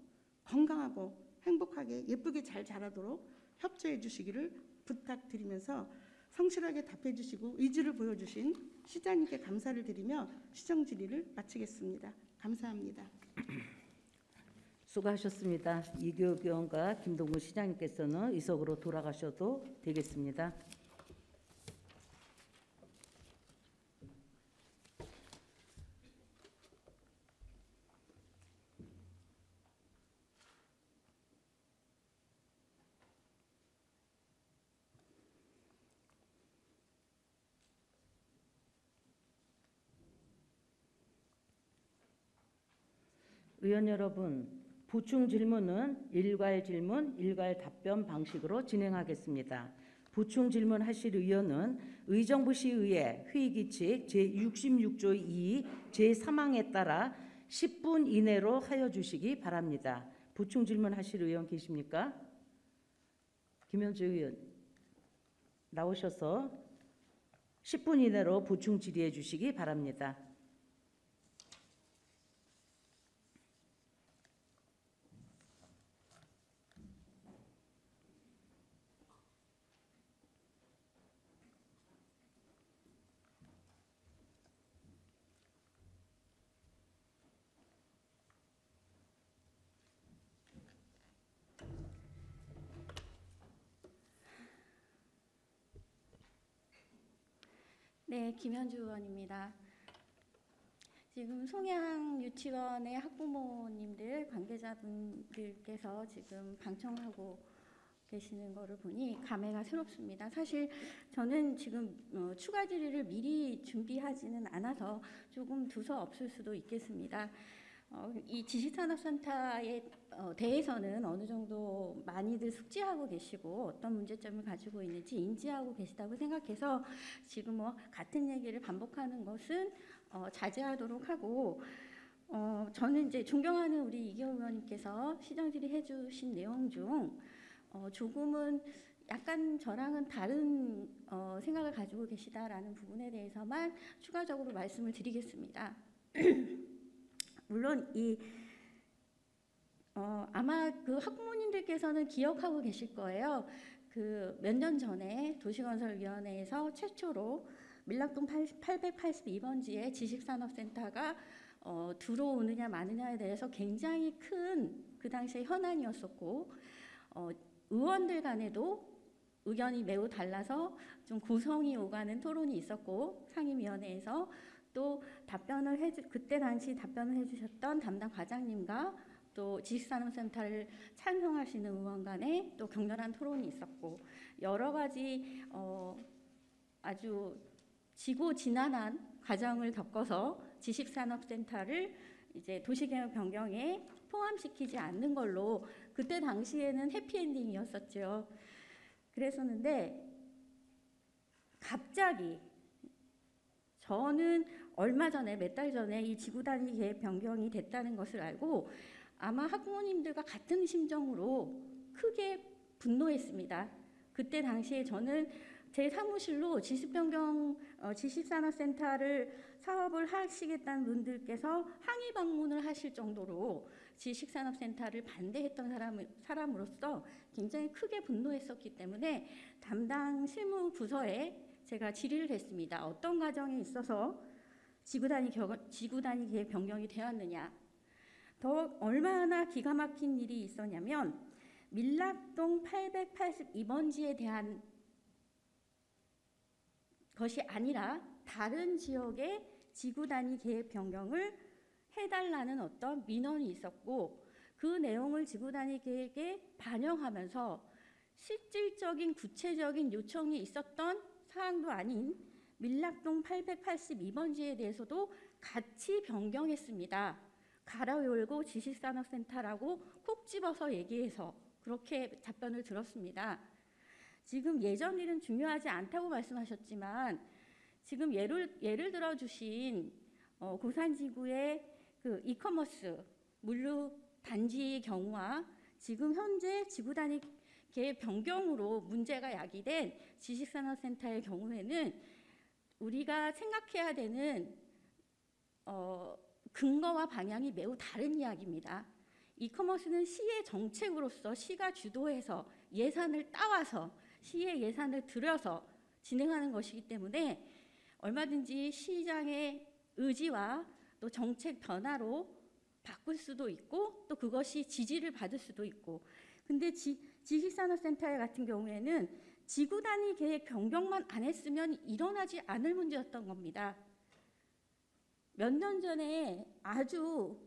건강하고 행복하게 예쁘게 잘 자라도록 협조해 주시기를 부탁드리면서 성실하게 답해 주시고 의지를 보여주신 시장님께 감사를 드리며 시정 질의를 마치겠습니다. 감사합니다. 수고하셨습니다. 이교욱 의원과 김동근 시장님께서는 의석으로 돌아가셔도 되겠습니다. 의원 여러분, 보충 질문은 일괄 질문, 일괄 답변 방식으로 진행하겠습니다. 보충 질문하실 의원은 의정부시의회 회의규칙 제66조 2 제3항에 따라 10분 이내로 하여 주시기 바랍니다. 보충 질문하실 의원 계십니까? 김현주 의원 나오셔서 10분 이내로 보충 질의해 주시기 바랍니다. 네, 김현주 의원입니다. 지금 송양 유치원의 학부모님들, 관계자분들께서 지금 방청하고 계시는 거를 보니 감회가 새롭습니다. 사실 저는 지금 추가 질의를 미리 준비하지는 않아서 조금 두서없을 수도 있겠습니다. 이 지식산업센터에 대해서는 어느 정도 많이들 숙지하고 계시고 어떤 문제점을 가지고 있는지 인지하고 계시다고 생각해서 지금 같은 얘기를 반복하는 것은 자제하도록 하고 저는 이제 존경하는 우리 이교욱 의원님께서 시정 질의해 주신 내용 중 조금은 약간 저랑은 다른 생각을 가지고 계시다라는 부분에 대해서만 추가적으로 말씀을 드리겠습니다. 물론 아마 그 학부모님들께서는 기억하고 계실 거예요. 그 몇 년 전에 도시건설위원회에서 최초로 밀락동 882번지에 지식산업센터가 들어오느냐 마느냐에 대해서 굉장히 큰 그 당시에 현안이었었고 의원들 간에도 의견이 매우 달라서 좀 고성이 오가는 토론이 있었고 상임위원회에서 또 그때 당시 답변을 해주셨던 담당 과장님과 또 지식산업센터를 찬성하시는 의원 간에 또 격렬한 토론이 있었고 여러 가지 아주 지고지난한 과정을 겪어서 지식산업센터를 이제 도시개혁 변경에 포함시키지 않는 걸로 그때 당시에는 해피엔딩이었었죠. 그랬었는데 갑자기 저는 얼마 전에 몇 달 전에 이 지구단위 계획 변경이 됐다는 것을 알고 아마 학부모님들과 같은 심정으로 크게 분노했습니다. 그때 당시에 저는 제 사무실로 지식산업센터를 사업을 하시겠다는 분들께서 항의 방문을 하실 정도로 지식산업센터를 반대했던 사람으로서 굉장히 크게 분노했었기 때문에 담당 실무부서에 제가 질의를 했습니다. 어떤 과정에 있어서 지구단위 계획 변경이 되었느냐. 더 얼마나 기가 막힌 일이 있었냐면 밀락동 882번지에 대한 것이 아니라 다른 지역의 지구단위 계획 변경을 해달라는 어떤 민원이 있었고 그 내용을 지구단위 계획에 반영하면서 실질적인 구체적인 요청이 있었던 사항도 아닌 밀락동 882번지에 대해서도 같이 변경했습니다. 가로열고 지식산업센터라고 콕 집어서 얘기해서 그렇게 답변을 들었습니다. 지금 예전 일은 중요하지 않다고 말씀하셨지만 지금 예를 들어 주신 고산지구의 그 이커머스 물류 단지의 경우와 지금 현재 지구단위 계획 변경으로 문제가 야기된 지식산업센터의 경우에는 우리가 생각해야 되는 근거와 방향이 매우 다른 이야기입니다. 이커머스는 시의 정책으로서 시가 주도해서 예산을 따와서 시의 예산을 들여서 진행하는 것이기 때문에 얼마든지 시장의 의지와 또 정책 변화로 바꿀 수도 있고 또 그것이 지지를 받을 수도 있고 근데 지식산업센터 같은 경우에는 지구 단위 계획 변경만 안 했으면 일어나지 않을 문제였던 겁니다. 몇 년 전에 아주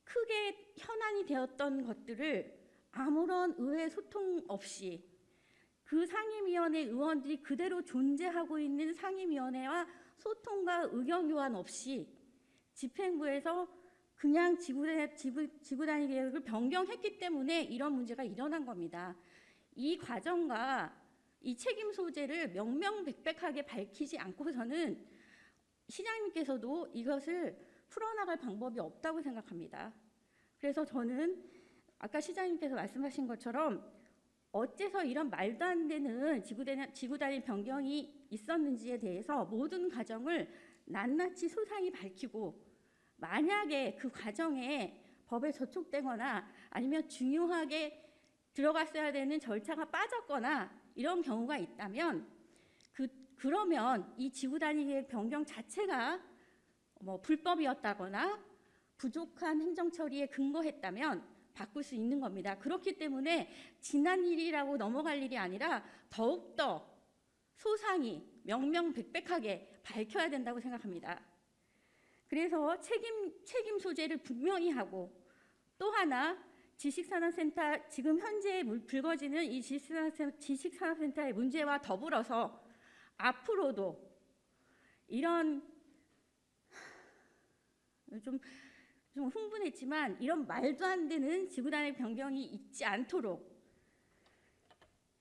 크게 현안이 되었던 것들을 아무런 의회 소통 없이 그 상임위원회 의원들이 그대로 존재하고 있는 상임위원회와 소통과 의견 교환 없이 집행부에서 그냥 지구단위 계획을 변경했기 때문에 이런 문제가 일어난 겁니다. 이 과정과 이 책임 소재를 명명백백하게 밝히지 않고서는 시장님께서도 이것을 풀어나갈 방법이 없다고 생각합니다. 그래서 저는 아까 시장님께서 말씀하신 것처럼 어째서 이런 말도 안 되는 지구단위 변경이 있었는지에 대해서 모든 과정을 낱낱이 소상히 밝히고 만약에 그 과정에 법에 저촉되거나 아니면 중요하게 들어갔어야 되는 절차가 빠졌거나 이런 경우가 있다면 그러면 이 지구단위 계획 변경 자체가 불법이었다거나 부족한 행정처리에 근거했다면 바꿀 수 있는 겁니다. 그렇기 때문에 지난 일이라고 넘어갈 일이 아니라 더욱더 소상히 명명백백하게 밝혀야 된다고 생각합니다. 그래서 책임 소재를 분명히 하고 또 하나 지식산업센터 지금 현재 불거지는 이 지식산업센터의 문제와 더불어서 앞으로도 이런 좀 흥분했지만 이런 말도 안 되는 지구단위 변경이 있지 않도록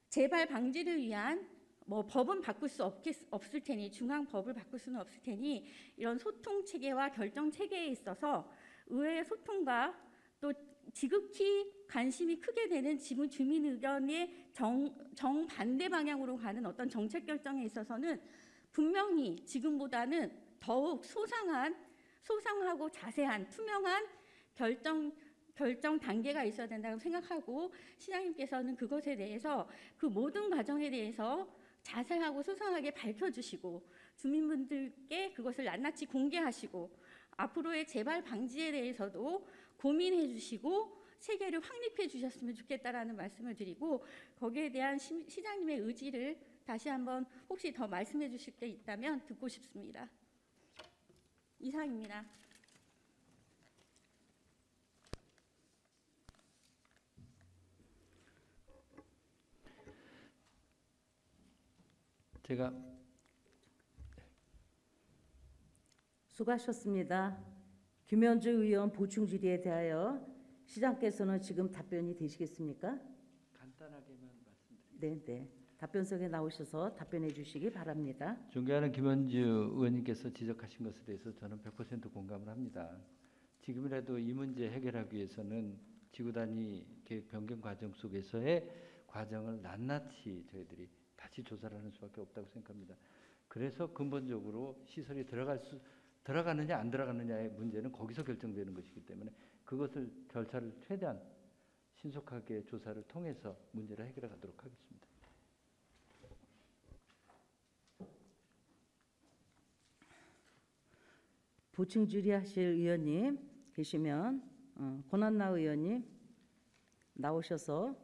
재발 방지를 위한 법은 바꿀 수 없을 테니 중앙법을 바꿀 수는 없을 테니 이런 소통 체계와 결정 체계에 있어서 의회의 소통과 또 지극히 관심이 크게 되는 지금 주민 의견의 정반대 방향으로 가는 어떤 정책 결정에 있어서는 분명히 지금보다는 더욱 소상하고 자세한 투명한 결정 단계가 있어야 된다고 생각하고 시장님께서는 그것에 대해서 그 모든 과정에 대해서 자세하고 소상하게 밝혀주시고 주민분들께 그것을 낱낱이 공개하시고 앞으로의 재발 방지에 대해서도 고민해 주시고 체계를 확립해 주셨으면 좋겠다라는 말씀을 드리고 거기에 대한 시장님의 의지를 다시 한번 혹시 더 말씀해 주실 게 있다면 듣고 싶습니다. 이상입니다. 제가 수고하셨습니다. 김현주 의원 보충 질의에 대하여 시장께서는 지금 답변이 되시겠습니까? 간단하게만 말씀드리겠습니다. 네. 답변석에 나오셔서 답변해 주시기 바랍니다. 존경하는 김현주 의원님께서 지적하신 것에 대해서 저는 100% 공감을 합니다. 지금이라도 이 문제 해결하기 위해서는 지구단위 계획 변경 과정 속에서의 과정을 낱낱이 저희들이 다시 조사를 하는 수밖에 없다고 생각합니다. 그래서 근본적으로 시설이 들어가느냐 안 들어가느냐의 문제는 거기서 결정되는 것이기 때문에 그것을 절차를 최대한 신속하게 조사를 통해서 문제를 해결해 가도록 하겠습니다. 보충 질의하실 의원님 계시면 권한나 의원님 나오셔서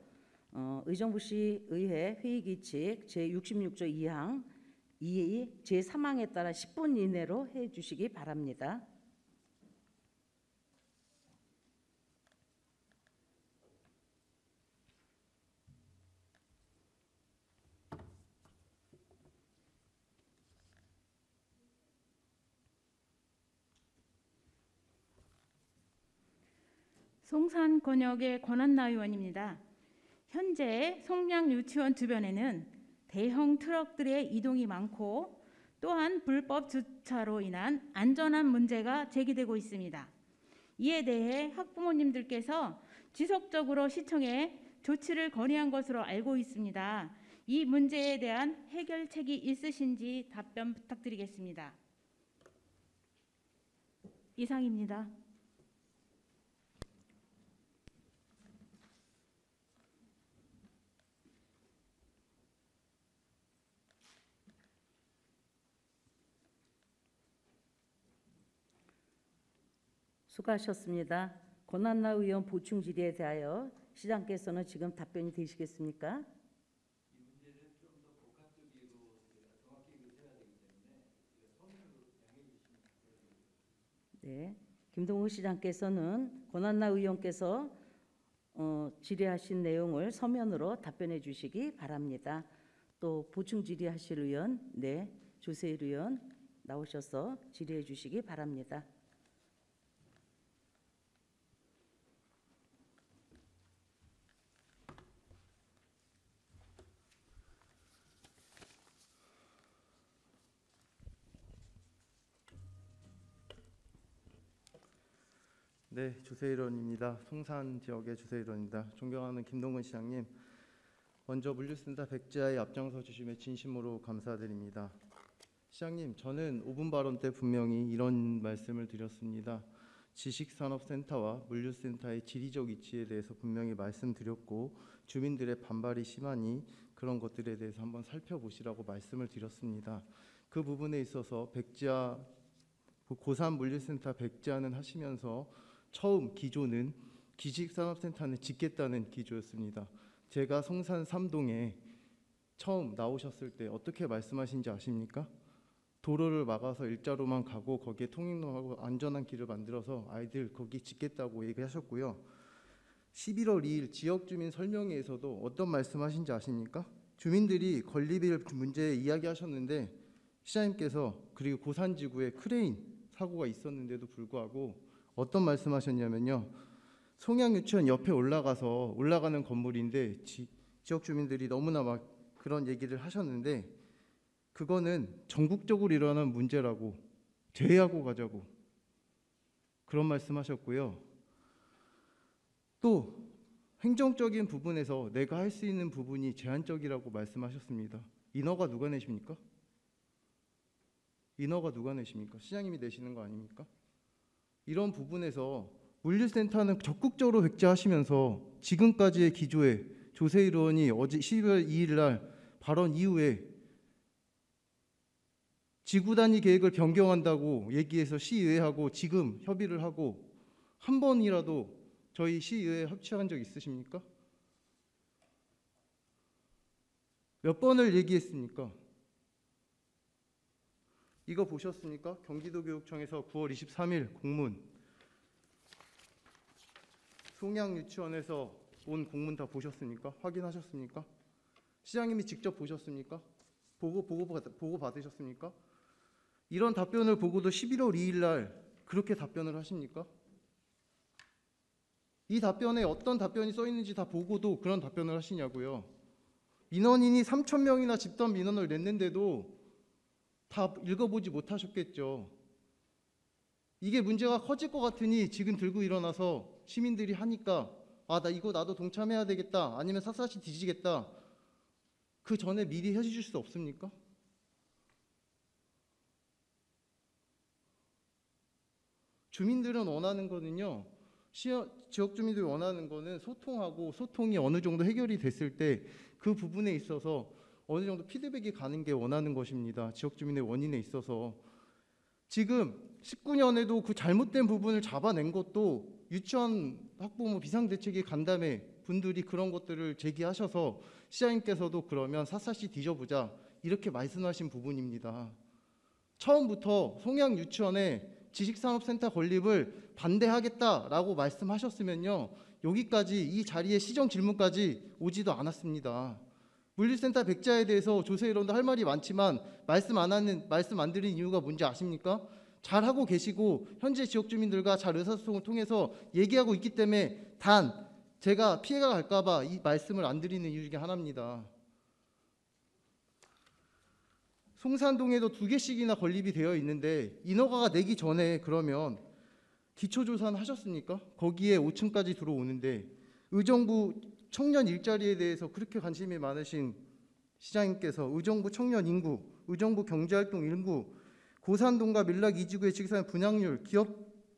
의정부시 의회 회의규칙 제66조 2항 이 제 사망에 따라 10분 이내로 해 주시기 바랍니다. 송산 권역의 권한나 의원입니다. 현재 송량 유치원 주변에는 대형 트럭들의 이동이 많고 또한 불법 주차로 인한 안전한 문제가 제기되고 있습니다. 이에 대해 학부모님들께서 지속적으로 시청에 조치를 건의한 것으로 알고 있습니다. 이 문제에 대한 해결책이 있으신지 답변 부탁드리겠습니다. 이상입니다. 수고하셨습니다. 권한나 의원 보충 질의에 대하여 시장께서는 지금 답변이 되시겠습니까? 이 문제는 좀 더 복합적이고 정확히 해야 되기 때문에 서면으로 양해해 주시면 감사드리겠습니다. 네, 김동욱 시장께서는 권한나 의원께서 질의하신 내용을 서면으로 답변해 주시기 바랍니다. 또 보충 질의하실 의원, 네, 조세일 의원 나오셔서 질의해 주시기 바랍니다. 네, 조세일 의원입니다. 송산 지역의 조세일 의원입니다. 존경하는 김동근 시장님, 먼저 물류센터 백지화에 앞장서 주심에 진심으로 감사드립니다. 시장님, 저는 5분 발언 때 분명히 이런 말씀을 드렸습니다. 지식산업센터와 물류센터의 지리적 위치에 대해서 분명히 말씀드렸고 주민들의 반발이 심하니 그런 것들에 대해서 한번 살펴보시라고 말씀을 드렸습니다. 그 부분에 있어서 백지화, 고산 물류센터 백지화는 하시면서 처음 기조는 기식산업센터는 짓겠다는 기조였습니다. 제가 송산 3동에 처음 나오셨을 때 어떻게 말씀하신지 아십니까? 도로를 막아서 일자로만 가고 거기에 통행로하고 안전한 길을 만들어서 아이들 거기 짓겠다고 얘기하셨고요. 11월 2일 지역주민 설명회에서도 어떤 말씀하신지 아십니까? 주민들이 건립일 문제 이야기하셨는데 시장님께서 그리고 고산지구에 크레인 사고가 있었는데도 불구하고 어떤 말씀하셨냐면요. 송양유치원 옆에 올라가는 건물인데 지역 주민들이 너무나 막 그런 얘기를 하셨는데 그거는 전국적으로 일어나는 문제라고 제외하고 가자고 그런 말씀하셨고요. 또 행정적인 부분에서 내가 할 수 있는 부분이 제한적이라고 말씀하셨습니다. 인허가 누가 내십니까? 인허가 누가 내십니까? 시장님이 내시는 거 아닙니까? 이런 부분에서 물류센터는 적극적으로 백지화하시면서 지금까지의 기조에 조세일 의원이 어제 12월 2일 날 발언 이후에 지구 단위 계획을 변경한다고 얘기해서 시의회하고 지금 협의를 하고 한 번이라도 저희 시의회에 협치한 적 있으십니까? 몇 번을 얘기했습니까? 이거 보셨습니까? 경기도교육청에서 9월 23일 공문, 송양유치원에서 온 공문 다 보셨습니까? 확인하셨습니까? 시장님이 직접 보셨습니까? 보고 받으셨습니까? 이런 답변을 보고도 11월 2일 날 그렇게 답변을 하십니까? 이 답변에 어떤 답변이 써 있는지 다 보고도 그런 답변을 하시냐고요. 민원인이 3,000명이나 집단 민원을 냈는데도 다 읽어보지 못하셨겠죠. 이게 문제가 커질 것 같으니 지금 들고 일어나서 시민들이 하니까 나 이거 나도 동참해야 되겠다, 아니면 샅샅이 뒤지겠다, 그 전에 미리 해주실 수 없습니까? 주민들은 원하는 거는요, 지역 주민들이 원하는 거는 소통하고 소통이 어느 정도 해결이 됐을 때 그 부분에 있어서 어느 정도 피드백이 가는 게 원하는 것입니다. 지역 주민의 원인에 있어서. 지금 19년에도 그 잘못된 부분을 잡아낸 것도 유치원 학부모 비상대책위 간담회 분들이 그런 것들을 제기하셔서 시장님께서도 그러면 샅샅이 뒤져보자, 이렇게 말씀하신 부분입니다. 처음부터 송양 유치원에 지식산업센터 건립을 반대하겠다라고 말씀하셨으면요, 여기까지 이 자리에 시정 질문까지 오지도 않았습니다. 물류센터 백자에 대해서 조세일원도 할 말이 많지만 말씀 안 드린 이유가 뭔지 아십니까? 잘 하고 계시고 현재 지역 주민들과 잘 의사소통을 통해서 얘기하고 있기 때문에 단 제가 피해가 갈까 봐 이 말씀을 안 드리는 이유 중에 하나입니다. 송산동에도 2개씩이나 건립이 되어 있는데 인허가가 내기 전에 그러면 기초조사는 하셨습니까? 거기에 5층까지 들어오는데 의정부 청년 일자리에 대해서 그렇게 관심이 많으신 시장님께서 의정부 청년 인구, 의정부 경제활동 인구, 고산동과 밀락 2지구의 지구산 분양률,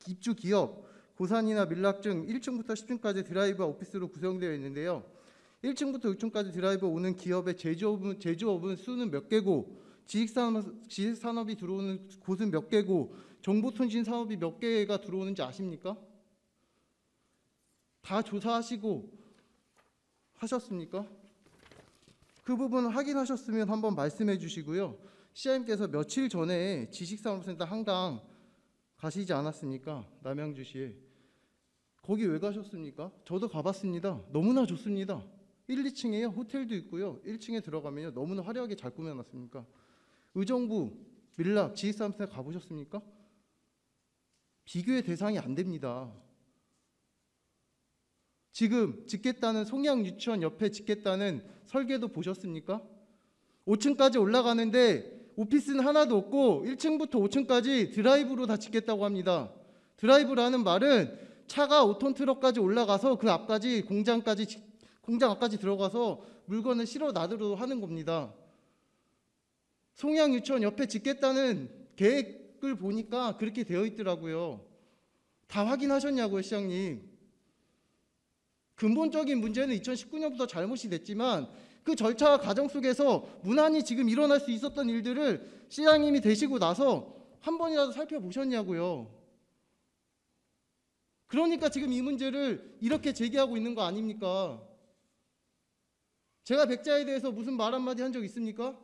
입주 기업, 고산이나 밀락 등 1층부터 10층까지 드라이브와 오피스로 구성되어 있는데요. 1층부터 6층까지 드라이브 오는 기업의 제조업은 수는 몇 개고, 지식산업이 들어오는 곳은 몇 개고, 정보통신 사업이 몇 개가 들어오는지 아십니까? 다 조사하시고 하셨습니까? 그 부분을 확인하셨으면 한번 말씀해 주시고요. 시장님께서 며칠 전에 지식산업센터 한강 가시지 않았습니까? 남양주시에. 거기 왜 가셨습니까? 저도 가봤습니다. 너무나 좋습니다. 1, 2층에요. 호텔도 있고요. 1층에 들어가면요, 너무나 화려하게 잘 꾸며놨습니까? 의정부, 밀락, 지식산업센터 가보셨습니까? 비교의 대상이 안 됩니다. 지금 짓겠다는 송양 유치원 옆에 짓겠다는 설계도 보셨습니까? 5층까지 올라가는데 오피스는 하나도 없고 1층부터 5층까지 드라이브로 다 짓겠다고 합니다. 드라이브라는 말은 차가 5톤 트럭까지 올라가서 그 앞까지 공장 앞까지 들어가서 물건을 실어 놔두도록 하는 겁니다. 송양 유치원 옆에 짓겠다는 계획을 보니까 그렇게 되어 있더라고요. 다 확인하셨냐고요, 시장님. 근본적인 문제는 2019년부터 잘못이 됐지만 그 절차와 과정 속에서 무난히 지금 일어날 수 있었던 일들을 시장님이 되시고 나서 한 번이라도 살펴보셨냐고요. 그러니까 지금 이 문제를 이렇게 제기하고 있는 거 아닙니까? 제가 백자에 대해서 무슨 말 한마디 한 적 있습니까?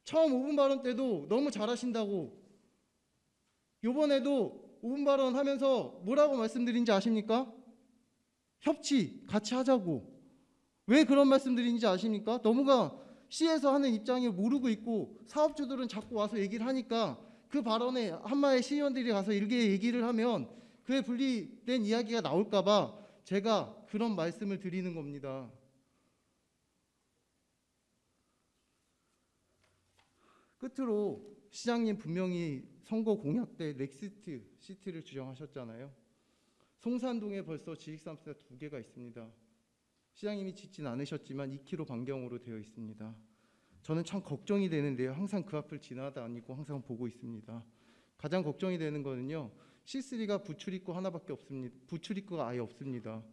처음 5분 발언 때도 너무 잘하신다고, 이번에도 5분 발언 하면서 뭐라고 말씀드린지 아십니까? 협치 같이 하자고. 왜 그런 말씀드리는지 아십니까? 너무가 시에서 하는 입장을 모르고 있고 사업주들은 자꾸 와서 얘기를 하니까 그 발언에 한마의 시의원들이 가서 일개 얘기를 하면 그에 분리된 이야기가 나올까 봐 제가 그런 말씀을 드리는 겁니다. 끝으로 시장님 분명히 선거 공약 때 넥스트 시티를 주장하셨잖아요. 송산동에 벌써 지식산업센터 2개가 있습니다. 시장님이 짓진 않으셨지만 2km 반경으로 되어 있습니다. 저는 참 걱정이 되는데요. 항상 그 앞을 지나다니고 항상 보고 있습니다. 가장 걱정이 되는 거는요, C3가 부출입구 하나밖에 없습니다. 부출입구가 아예 없습니다.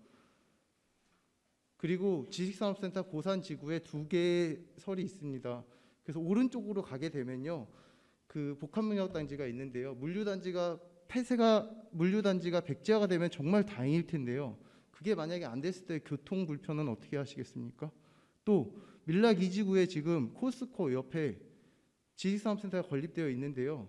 그리고 지식산업센터 고산지구에 2개의 설이 있습니다. 그래서 오른쪽으로 가게 되면요, 그 복합문화단지가 있는데요. 물류단지가 백지화가 되면 정말 다행일 텐데요. 그게 만약에 안 됐을 때 교통 불편은 어떻게 하시겠습니까? 또 밀락 2지구에 지금 코스코 옆에 지식산업센터가 건립되어 있는데요.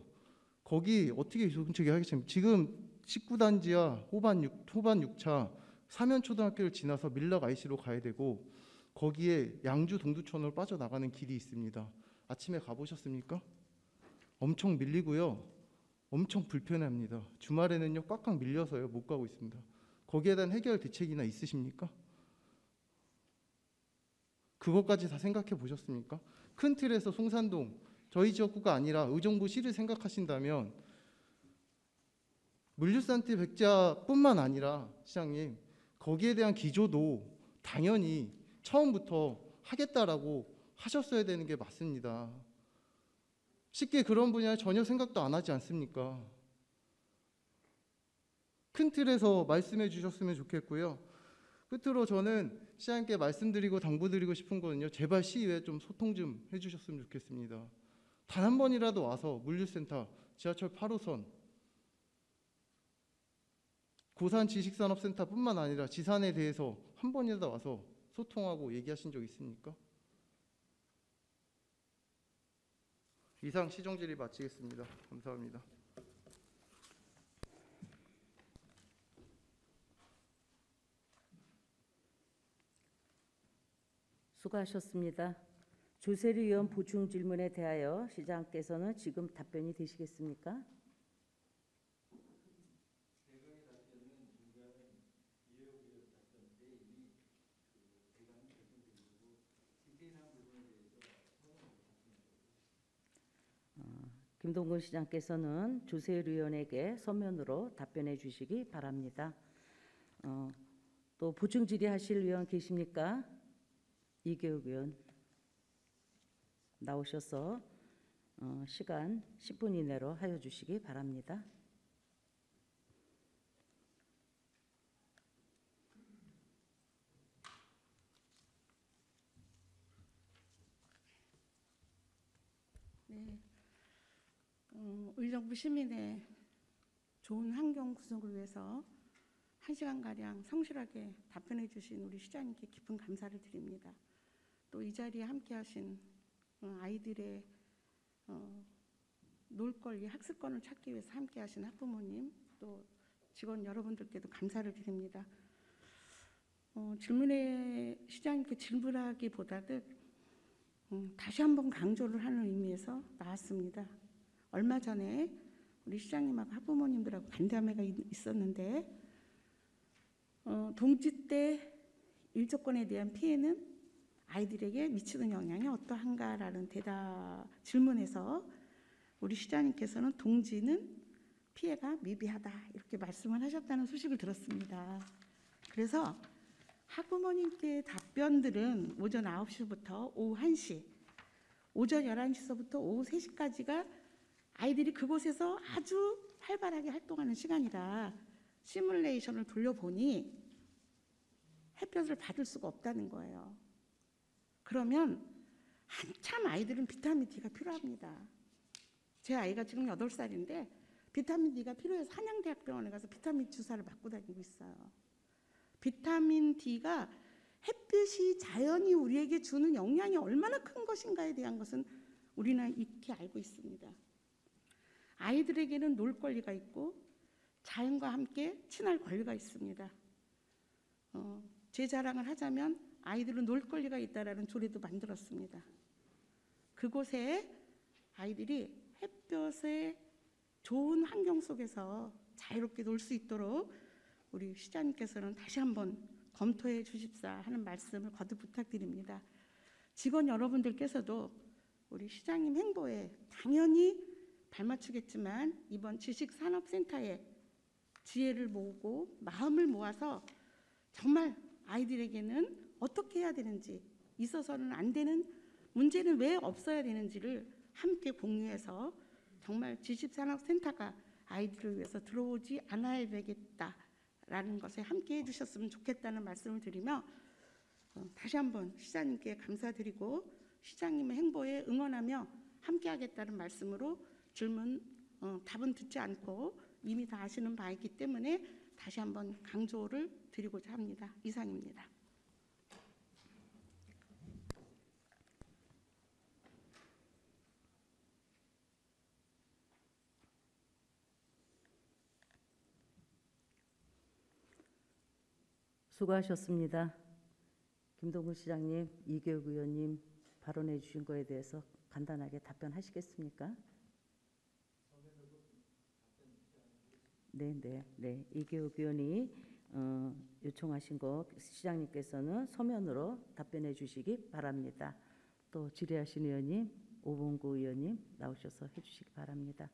거기 어떻게 정책이 하겠습니까? 지금 19단지야 호반 6차 사면초등학교를 지나서 밀락 IC로 가야 되고 거기에 양주 동두천으로 빠져나가는 길이 있습니다. 아침에 가보셨습니까? 엄청 밀리고요. 엄청 불편합니다. 주말에는요, 꽉꽉 밀려서요, 못 가고 있습니다. 거기에 대한 해결 대책이나 있으십니까? 그것까지 다 생각해 보셨습니까? 큰 틀에서 송산동, 저희 지역구가 아니라 의정부시를 생각하신다면 물류센터 백자뿐만 아니라 시장님, 거기에 대한 기조도 당연히 처음부터 하겠다라고 하셨어야 되는 게 맞습니다. 쉽게 그런 분야에 전혀 생각도 안 하지 않습니까? 큰 틀에서 말씀해 주셨으면 좋겠고요. 끝으로 저는 시장님께 말씀드리고 당부드리고 싶은 거는요, 제발 시의회 좀 소통 좀 해주셨으면 좋겠습니다. 단 한 번이라도 와서 물류센터, 지하철 8호선, 고산 지식산업센터뿐만 아니라 지산에 대해서 한 번이라도 와서 소통하고 얘기하신 적 있습니까? 이상 시정 질의 마치겠습니다. 감사합니다. 수고하셨습니다. 조세리 의원 보충 질문에 대하여 시장께서는 지금 답변이 되시겠습니까? 김동근 시장께서는 조세일 의원에게 서면으로 답변해 주시기 바랍니다. 또 보충 질의하실 의원 계십니까? 이계욱 의원 나오셔서 시간 10분 이내로 하여 주시기 바랍니다. 네. 의정부 시민의 좋은 환경 구성을 위해서 1시간가량 성실하게 답변해 주신 우리 시장님께 깊은 감사를 드립니다. 또 이 자리에 함께하신 아이들의 놀 권리, 학습권을 찾기 위해서 함께하신 학부모님, 또 직원 여러분들께도 감사를 드립니다. 질문에 시장님께 질문하기보다는 다시 한번 강조를 하는 의미에서 나왔습니다. 얼마 전에 우리 시장님하고 학부모님들하고 간담회가 있었는데 동지 때 일조권에 대한 피해는 아이들에게 미치는 영향이 어떠한가라는 질문에서 우리 시장님께서는 동지는 피해가 미비하다 이렇게 말씀을 하셨다는 소식을 들었습니다. 그래서 학부모님께 답변들은 오전 9시부터 오후 1시, 오전 11시서부터 오후 3시까지가 아이들이 그곳에서 아주 활발하게 활동하는 시간이라 시뮬레이션을 돌려보니 햇볕을 받을 수가 없다는 거예요. 그러면 한참 아이들은 비타민 D가 필요합니다. 제 아이가 지금 8살인데 비타민 D가 필요해서 한양대학병원에 가서 비타민 주사를 맞고 다니고 있어요. 비타민 D가 햇빛이 자연이 우리에게 주는 영향이 얼마나 큰 것인가에 대한 것은 우리는 익히 알고 있습니다. 아이들에게는 놀 권리가 있고 자연과 함께 친할 권리가 있습니다. 제 자랑을 하자면 아이들은 놀 권리가 있다라는 조례도 만들었습니다. 그곳에 아이들이 햇볕의 좋은 환경 속에서 자유롭게 놀 수 있도록 우리 시장님께서는 다시 한번 검토해 주십사 하는 말씀을 거듭 부탁드립니다. 직원 여러분들께서도 우리 시장님 행보에 당연히 발맞추겠지만 이번 지식산업센터에 지혜를 모으고 마음을 모아서 정말 아이들에게는 어떻게 해야 되는지, 있어서는 안 되는 문제는 왜 없어야 되는지를 함께 공유해서 정말 지식산업센터가 아이들을 위해서 들어오지 않아야 되겠다라는 것에 함께 해주셨으면 좋겠다는 말씀을 드리며 다시 한번 시장님께 감사드리고 시장님의 행보에 응원하며 함께하겠다는 말씀으로 질문 답은 듣지 않고 이미 다 아시는 바이기 때문에 다시 한번 강조를 드리고자 합니다. 이상입니다. 수고하셨습니다. 김동근 시장님, 이계욱 의원님 발언해 주신 거에 대해서 간단하게 답변하시겠습니까? 네. 이계욱 의원이 요청하신 거 시장님께서는 서면으로 답변해 주시기 바랍니다. 또 질의하신 의원님, 오봉구 의원님 나오셔서 해주시기 바랍니다.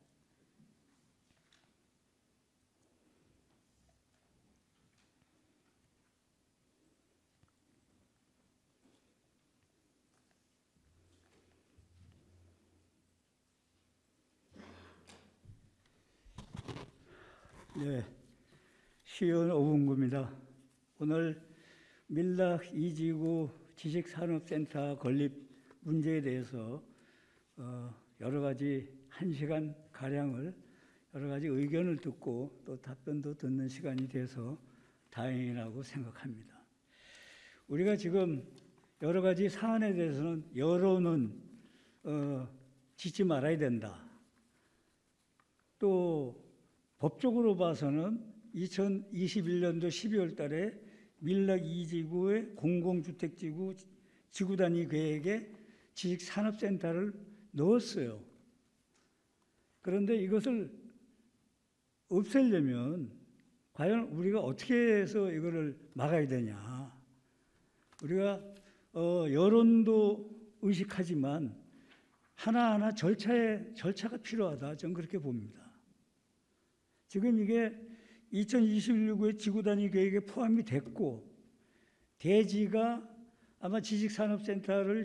네, 시의원 오봉구입니다. 오늘 밀락 2지구 지식산업센터 건립 문제에 대해서 여러 가지 1시간 가량을 여러 가지 의견을 듣고 또 답변도 듣는 시간이 돼서 다행이라고 생각합니다. 우리가 지금 여러 가지 사안에 대해서는 여론은 짓지 말아야 된다. 또 법적으로 봐서는 2021년도 12월 달에 밀락 2지구의 공공주택지구 지구 단위 계획에 지식산업센터를 넣었어요. 그런데 이것을 없애려면 과연 우리가 어떻게 해서 이거를 막아야 되냐. 우리가 여론도 의식하지만 하나하나 절차가 필요하다. 저는 그렇게 봅니다. 지금 이게 2026의 지구 단위 계획에 포함이 됐고 대지가 아마 지식산업센터를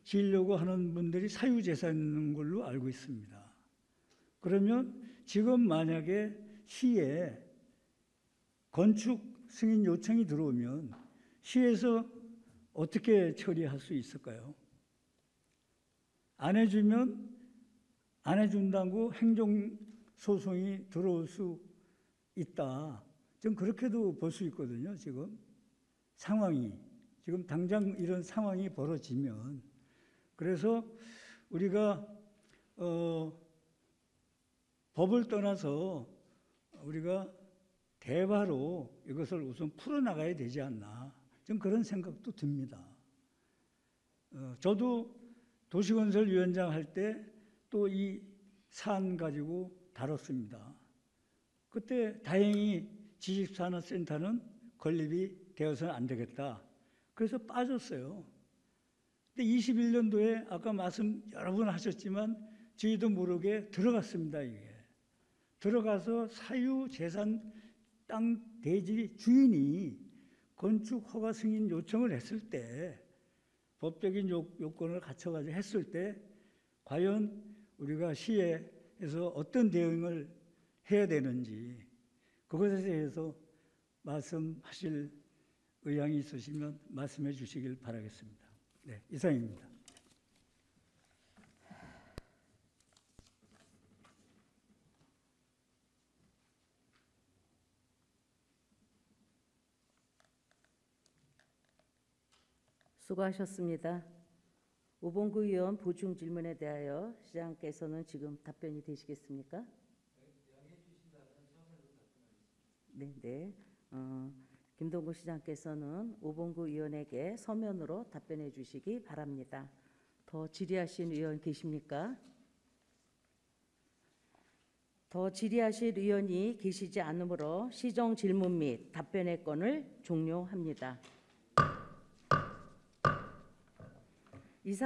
지으려고 하는 분들이 사유재산인 걸로 알고 있습니다. 그러면 지금 만약에 시에 건축 승인 요청이 들어오면 시에서 어떻게 처리할 수 있을까요? 안 해주면 안 해준다고 행정소송이 들어올 수 있다. 좀 그렇게도 볼 수 있거든요. 지금 상황이 지금 당장 이런 상황이 벌어지면 그래서 우리가 법을 떠나서 우리가 대화로 이것을 우선 풀어나가야 되지 않나. 좀 그런 생각도 듭니다. 저도 도시건설위원장 할 때 또 이 사안 가지고 다뤘습니다. 그때 다행히 지식산업센터는 건립이 되어서는 안 되겠다. 그래서 빠졌어요. 근데 21년도에 아까 말씀 여러 번 하셨지만 저희도 모르게 들어갔습니다. 이게 들어가서 사유재산 땅 대지 주인이 건축 허가 승인 요청을 했을 때 법적인 요건을 갖춰가지고 했을 때 과연 우리가 시에서 어떤 대응을 해야 되는지 그것에 대해서 말씀하실 의향이 있으시면 말씀해 주시길 바라겠습니다. 네, 이상입니다. 수고하셨습니다. 오봉구 의원 보충 질문에 대하여 시장께서는 지금 답변이 되시겠습니까? 네. 김동구 시장께서는 오봉구 의원에게 서면으로 답변해 주시기 바랍니다. 더 질의하신 의원 계십니까? 더 질의하실 의원이 계시지 않으므로 시정 질문 및 답변의 건을 종료합니다.